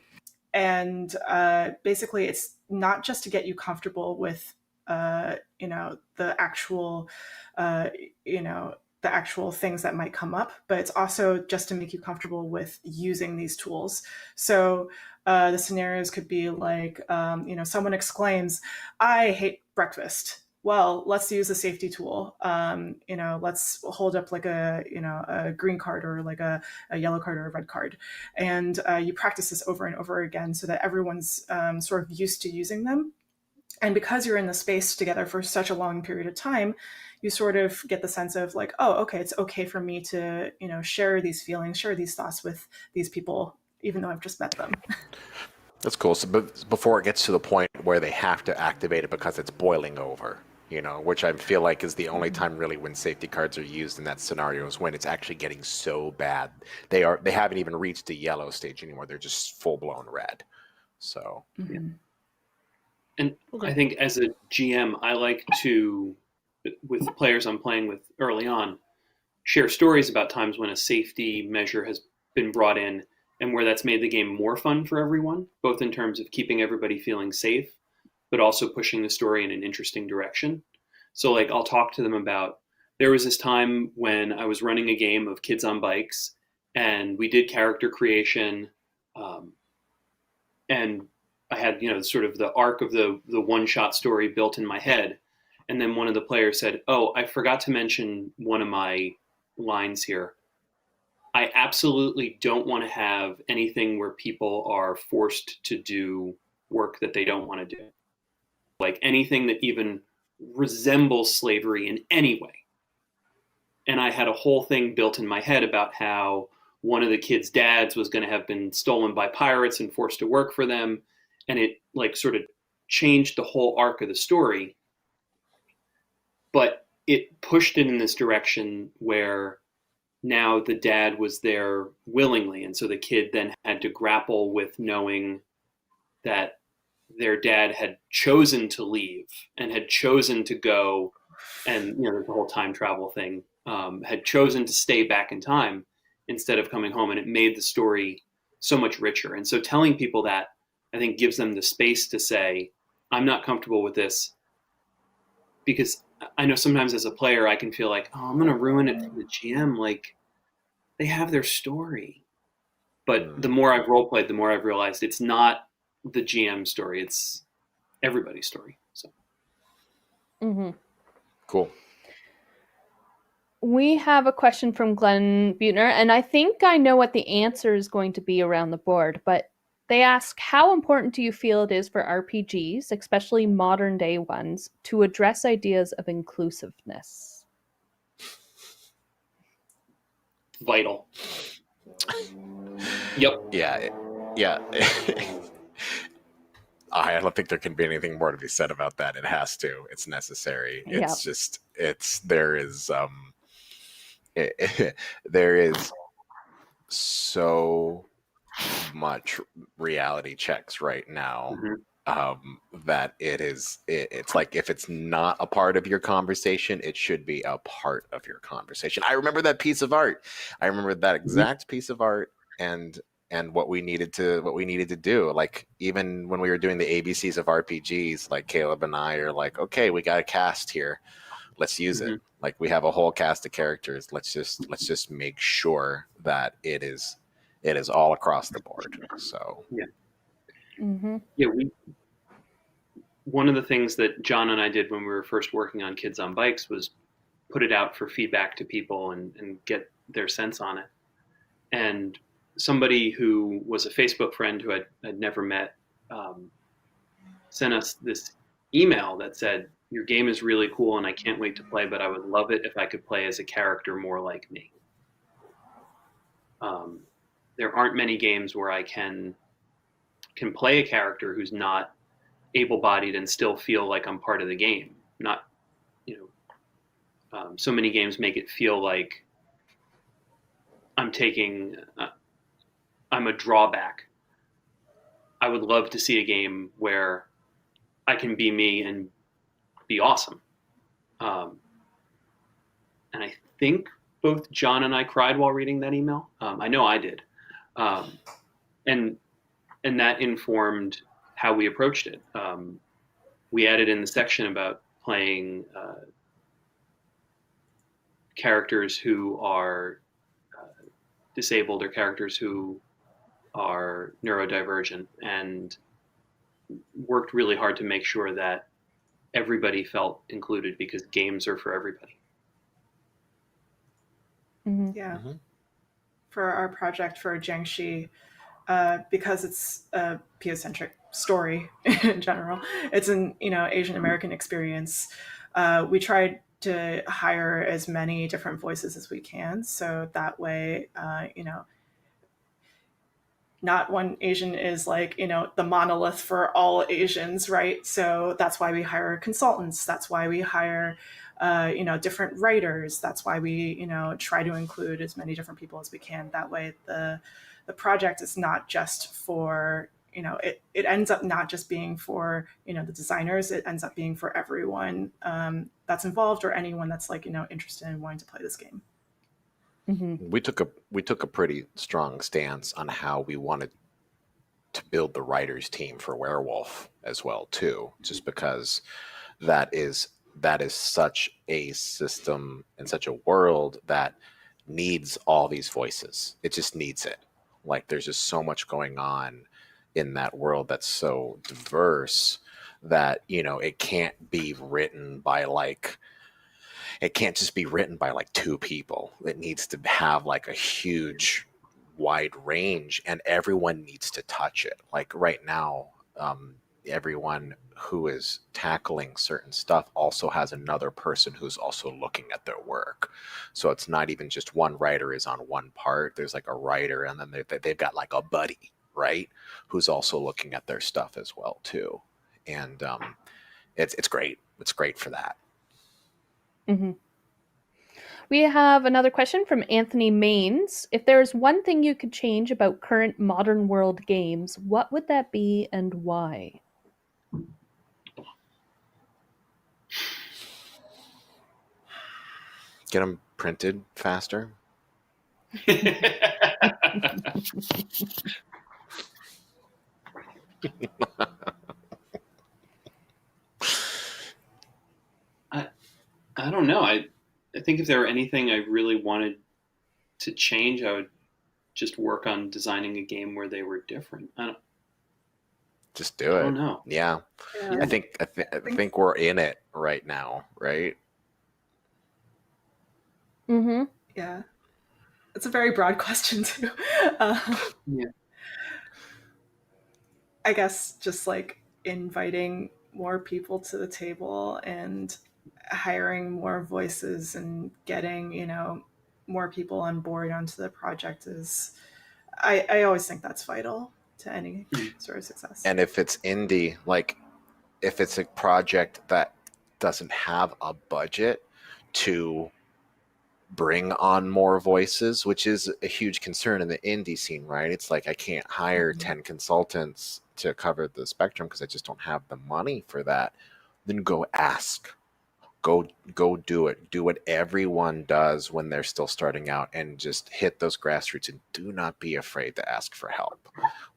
basically it's not just to get you comfortable with, the actual, the actual things that might come up, but it's also just to make you comfortable with using these tools. So the scenarios could be like, someone exclaims, "I hate breakfast." Well, let's use a safety tool. Let's hold up like a green card or like a yellow card or a red card. And you practice this over and over again so that everyone's sort of used to using them. And because you're in the space together for such a long period of time, you sort of get the sense of like, oh, okay, it's okay for me to, share these feelings, share these thoughts with these people, even though I've just met them. That's cool. So before it gets to the point where they have to activate it because it's boiling over, which I feel like is the only time really when safety cards are used in that scenario, is when it's actually getting so bad. They haven't even reached the yellow stage anymore. They're just full blown red. So. Mm-hmm. And I think as a GM, I like to, with the players I'm playing with early on, share stories about times when a safety measure has been brought in and where that's made the game more fun for everyone, both in terms of keeping everybody feeling safe, but also pushing the story in an interesting direction. So like I'll talk to them about, there was this time when I was running a game of kids on bikes and we did character creation, and I had, sort of the arc of the one-shot story built in my head. And then one of the players said, "Oh, I forgot to mention one of my lines here. I absolutely don't want to have anything where people are forced to do work that they don't want to do. Like anything that even resembles slavery in any way." And I had a whole thing built in my head about how one of the kids' dads was going to have been stolen by pirates and forced to work for them. And it like sort of changed the whole arc of the story. But it pushed it in this direction where now the dad was there willingly. And so the kid then had to grapple with knowing that their dad had chosen to leave and had chosen to go, and there's the whole time travel thing, had chosen to stay back in time instead of coming home. And it made the story so much richer. And so telling people that, I think, gives them the space to say, I'm not comfortable with this, because I know sometimes as a player, I can feel like, oh, I'm going to ruin it for the GM. Like, they have their story. But the more I've role played, the more I've realized it's not the GM story. It's everybody's story. So. Mm-hmm. Cool. We have a question from Glenn Butner, and I think I know what the answer is going to be around the board, but they ask, how important do you feel it is for RPGs, especially modern day ones, to address ideas of inclusiveness? Vital. Yep. Yeah. I don't think there can be anything more to be said about that. It has to. It's necessary. It's just, there is so much reality checks right now, that it's like, if it's not a part of your conversation, it should be a part of your conversation. I remember that piece of art. I remember that exact piece of art, and what we needed to do. Like, even when we were doing the ABCs of RPGs, like Caleb and I are like, okay, we got a cast here, let's use it. Like, we have a whole cast of characters. Let's just make sure that it is all across the board. So yeah, one of the things that John and I did when we were first working on Kids on Bikes was put it out for feedback to people and get their sense on it. And somebody who was a Facebook friend who I'd never met sent us this email that said, "Your game is really cool and I can't wait to play, but I would love it if I could play as a character more like me." There aren't many games where I can play a character who's not able-bodied and still feel like I'm part of the game. Not, so many games make it feel like I'm I'm a drawback. I would love to see a game where I can be me and be awesome. And I think both John and I cried while reading that email. I know I did. And that informed how we approached it. We added in the section about playing characters who are disabled or characters who are neurodivergent, and worked really hard to make sure that everybody felt included, because games are for everybody. Mm-hmm. Yeah. Mm-hmm. For our project for Jiang, because it's a PO-centric story in general, it's an Asian American experience. We tried to hire as many different voices as we can, so that way, not one Asian is like, the monolith for all Asians, right? So that's why we hire consultants. That's why we hire, different writers. That's why we, try to include as many different people as we can. That way the project is not just for, it ends up not just being for, the designers. It ends up being for everyone that's involved, or anyone that's like, interested in wanting to play this game. Mm-hmm. We took a pretty strong stance on how we wanted to build the writers team for Werewolf as well too, just because that is such a system and such a world that needs all these voices. It just needs it. Like, there's just so much going on in that world that's so diverse that, it can't be written by it can't just be written by like two people. It needs to have like a huge, wide range, and everyone needs to touch it. Like right now, everyone who is tackling certain stuff also has another person who's also looking at their work. So it's not even just one writer is on one part. There's like a writer, and then they've got like a buddy, right, who's also looking at their stuff as well too. And it's great. It's great for that. Mm-hmm. We have another question from Anthony Maines. If there's one thing you could change about current modern world games, what would that be and why? Get them printed faster. I don't know. I think if there were anything I really wanted to change, I would just work on designing a game where they were different. Just do it. I don't know. Yeah. I think we're in it right now, right? Mm-hmm. Yeah. It's a very broad question too. Yeah. I guess just like inviting more people to the table and hiring more voices and getting, more people on board onto the project is, I always think that's vital to any sort of success. And if it's indie, like if it's a project that doesn't have a budget to bring on more voices, which is a huge concern in the indie scene, right? It's like, I can't hire 10 consultants to cover the spectrum because I just don't have the money for that. Then go ask. Go do it. Do what everyone does when they're still starting out, and just hit those grassroots, and do not be afraid to ask for help.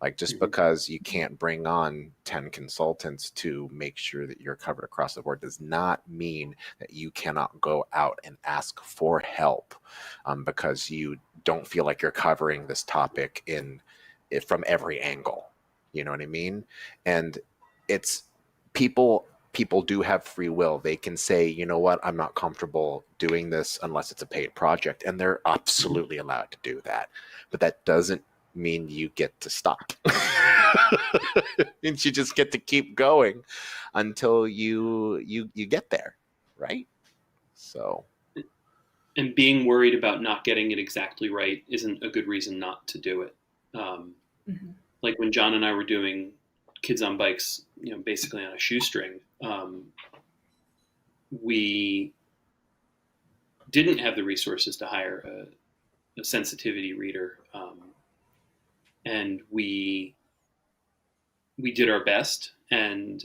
Like, just because you can't bring on 10 consultants to make sure that you're covered across the board does not mean that you cannot go out and ask for help, because you don't feel like you're covering this topic from every angle. You know what I mean? And it's people do have free will. They can say, you know what, I'm not comfortable doing this unless it's a paid project, and they're absolutely allowed to do that. But that doesn't mean you get to stop. And you just get to keep going until you get there, right? So, and being worried about not getting it exactly right isn't a good reason not to do it. Like when John and I were doing Kids on Bikes, basically on a shoestring, we didn't have the resources to hire a sensitivity reader, and we did our best. And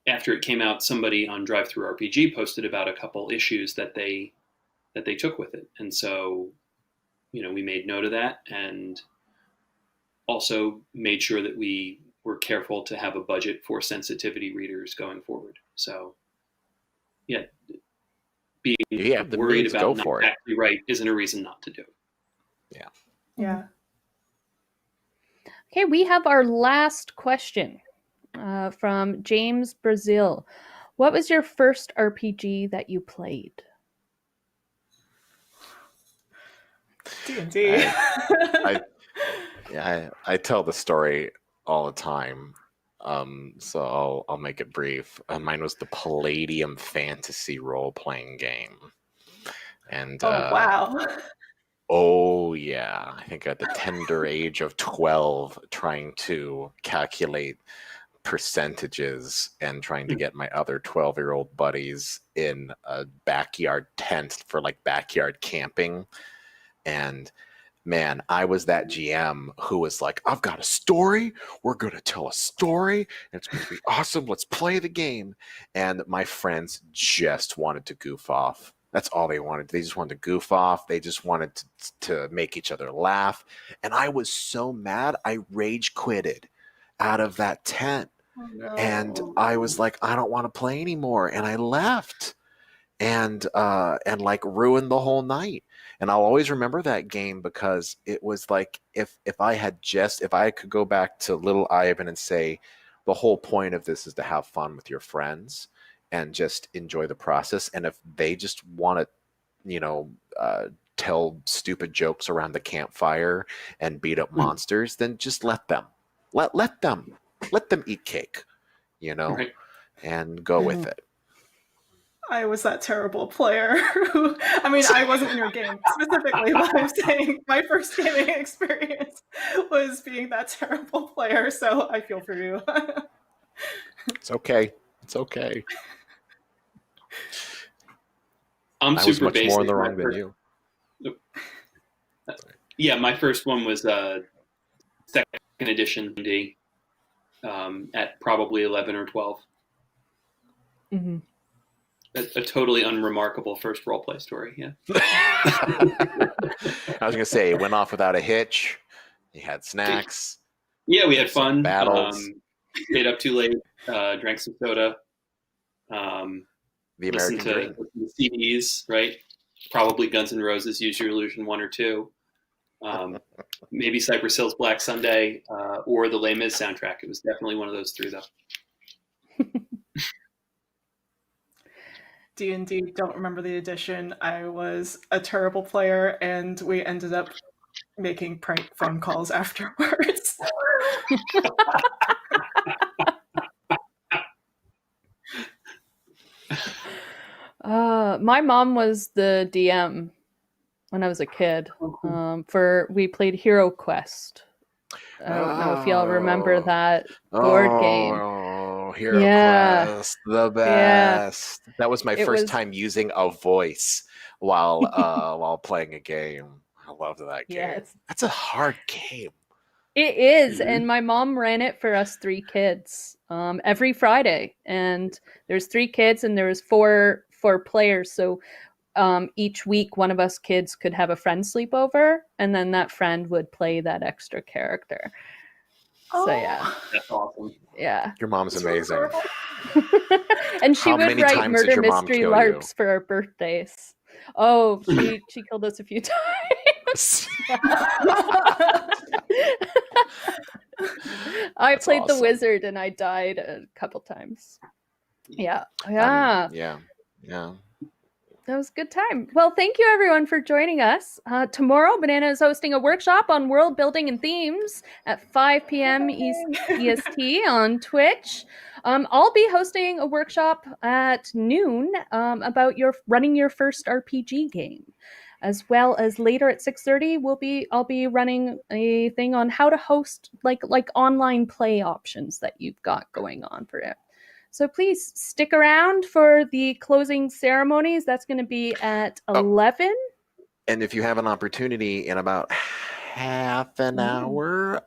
after it came out, somebody on Drive-Thru RPG posted about a couple issues that they took with it, and so we made note of that, and also made sure that we were careful to have a budget for sensitivity readers going forward. So, yeah, being worried about not exactly right isn't a reason not to do it. Yeah. Okay, we have our last question from James Brazil. What was your first RPG that you played? D&D. I tell the story all the time, so I'll make it brief. Mine was the Palladium Fantasy role-playing game, and wow. Oh yeah, I think at the tender age of 12, trying to calculate percentages and trying to get my other 12-year-old buddies in a backyard tent for like backyard camping. And man, I was that GM who was like, I've got a story. We're going to tell a story. And it's going to be awesome. Let's play the game. And my friends just wanted to goof off. That's all they wanted. They just wanted to goof off. They just wanted to make each other laugh. And I was so mad, I rage quitted out of that tent. Oh, no. And I was like, I don't want to play anymore. And I left and like ruined the whole night. And I'll always remember that game because it was like if I could go back to little Ivan and say the whole point of this is to have fun with your friends and just enjoy the process. And if they just want to, tell stupid jokes around the campfire and beat up monsters, then just let them. Let them eat cake, Right. and go with it. I was that terrible player who, I wasn't in your game specifically, but I'm saying my first gaming experience was being that terrible player, so I feel for you. It's okay. It's okay. I'm I was super much basic. more in the wrong than you. Yeah, my first one was second edition D, at probably 11 or 12. Mm-hmm. A totally unremarkable first roleplay story. Yeah. I was gonna say, it went off without a hitch. You had snacks. Yeah, we had fun. Battles. Stayed up too late. Drank some soda. The American Dream. Listened to CDs, right? Probably Guns N' Roses, Use Your Illusion 1 or 2. Maybe Cypress Hill's Black Sunday, or the Les Mis soundtrack. It was definitely one of those three, though. D&D, don't remember the edition. I was a terrible player, and we ended up making prank phone calls afterwards. My mom was the DM when I was a kid. We played Hero Quest. I don't know if y'all remember that board game. Oh, Hero Quest, the best. Yeah. That was my first time using a voice while playing a game. I loved that game. Yeah, that's a hard game. It is, and my mom ran it for us 3 kids every Friday. And there's 3 kids, and there was four players. So each week, one of us kids could have a friend sleepover, and then that friend would play that extra character. So yeah, that's awesome. Yeah, your mom's amazing. And she would write murder mystery LARPs for our birthdays. Oh, she killed us a few times. I That's played the awesome. wizard and I died a couple times. Yeah. Yeah. Yeah. That was a good time. Well, thank you everyone for joining us. Tomorrow, Banana is hosting a workshop on world building and themes at 5 p.m. EST on Twitch. I'll be hosting a workshop at noon about running your first RPG game, as well as later at 6:30 I'll be running a thing on how to host like online play options that you've got going on for it. So please stick around for the closing ceremonies. That's going to be at 11. And if you have an opportunity in about half an hour,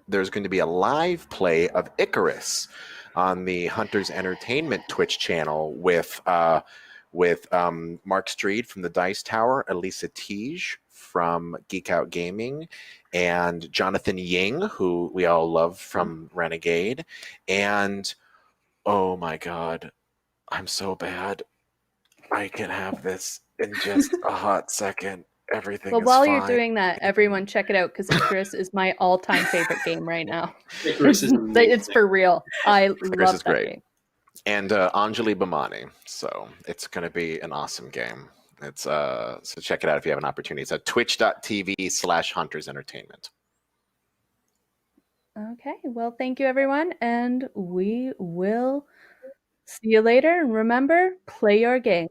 there's going to be a live play of Icarus on the Hunters Entertainment Twitch channel with Mark Street from the Dice Tower, Elisa Tige from Geek Out Gaming, and Jonathan Ying, who we all love from Renegade. And oh my God, I'm so bad. I can have this in just a hot second. Everything Well, is while fine. you're doing that, everyone check it out because Icarus is my all-time favorite game right now. Icarus is amazing. It's for real. I Icarus love is that great. game. And Anjali Bhamani. So it's going to be an awesome game. It's so check it out if you have an opportunity. It's at twitch.tv/Hunters Entertainment. Okay. Well, thank you everyone, and we will see you later. And remember, play your game.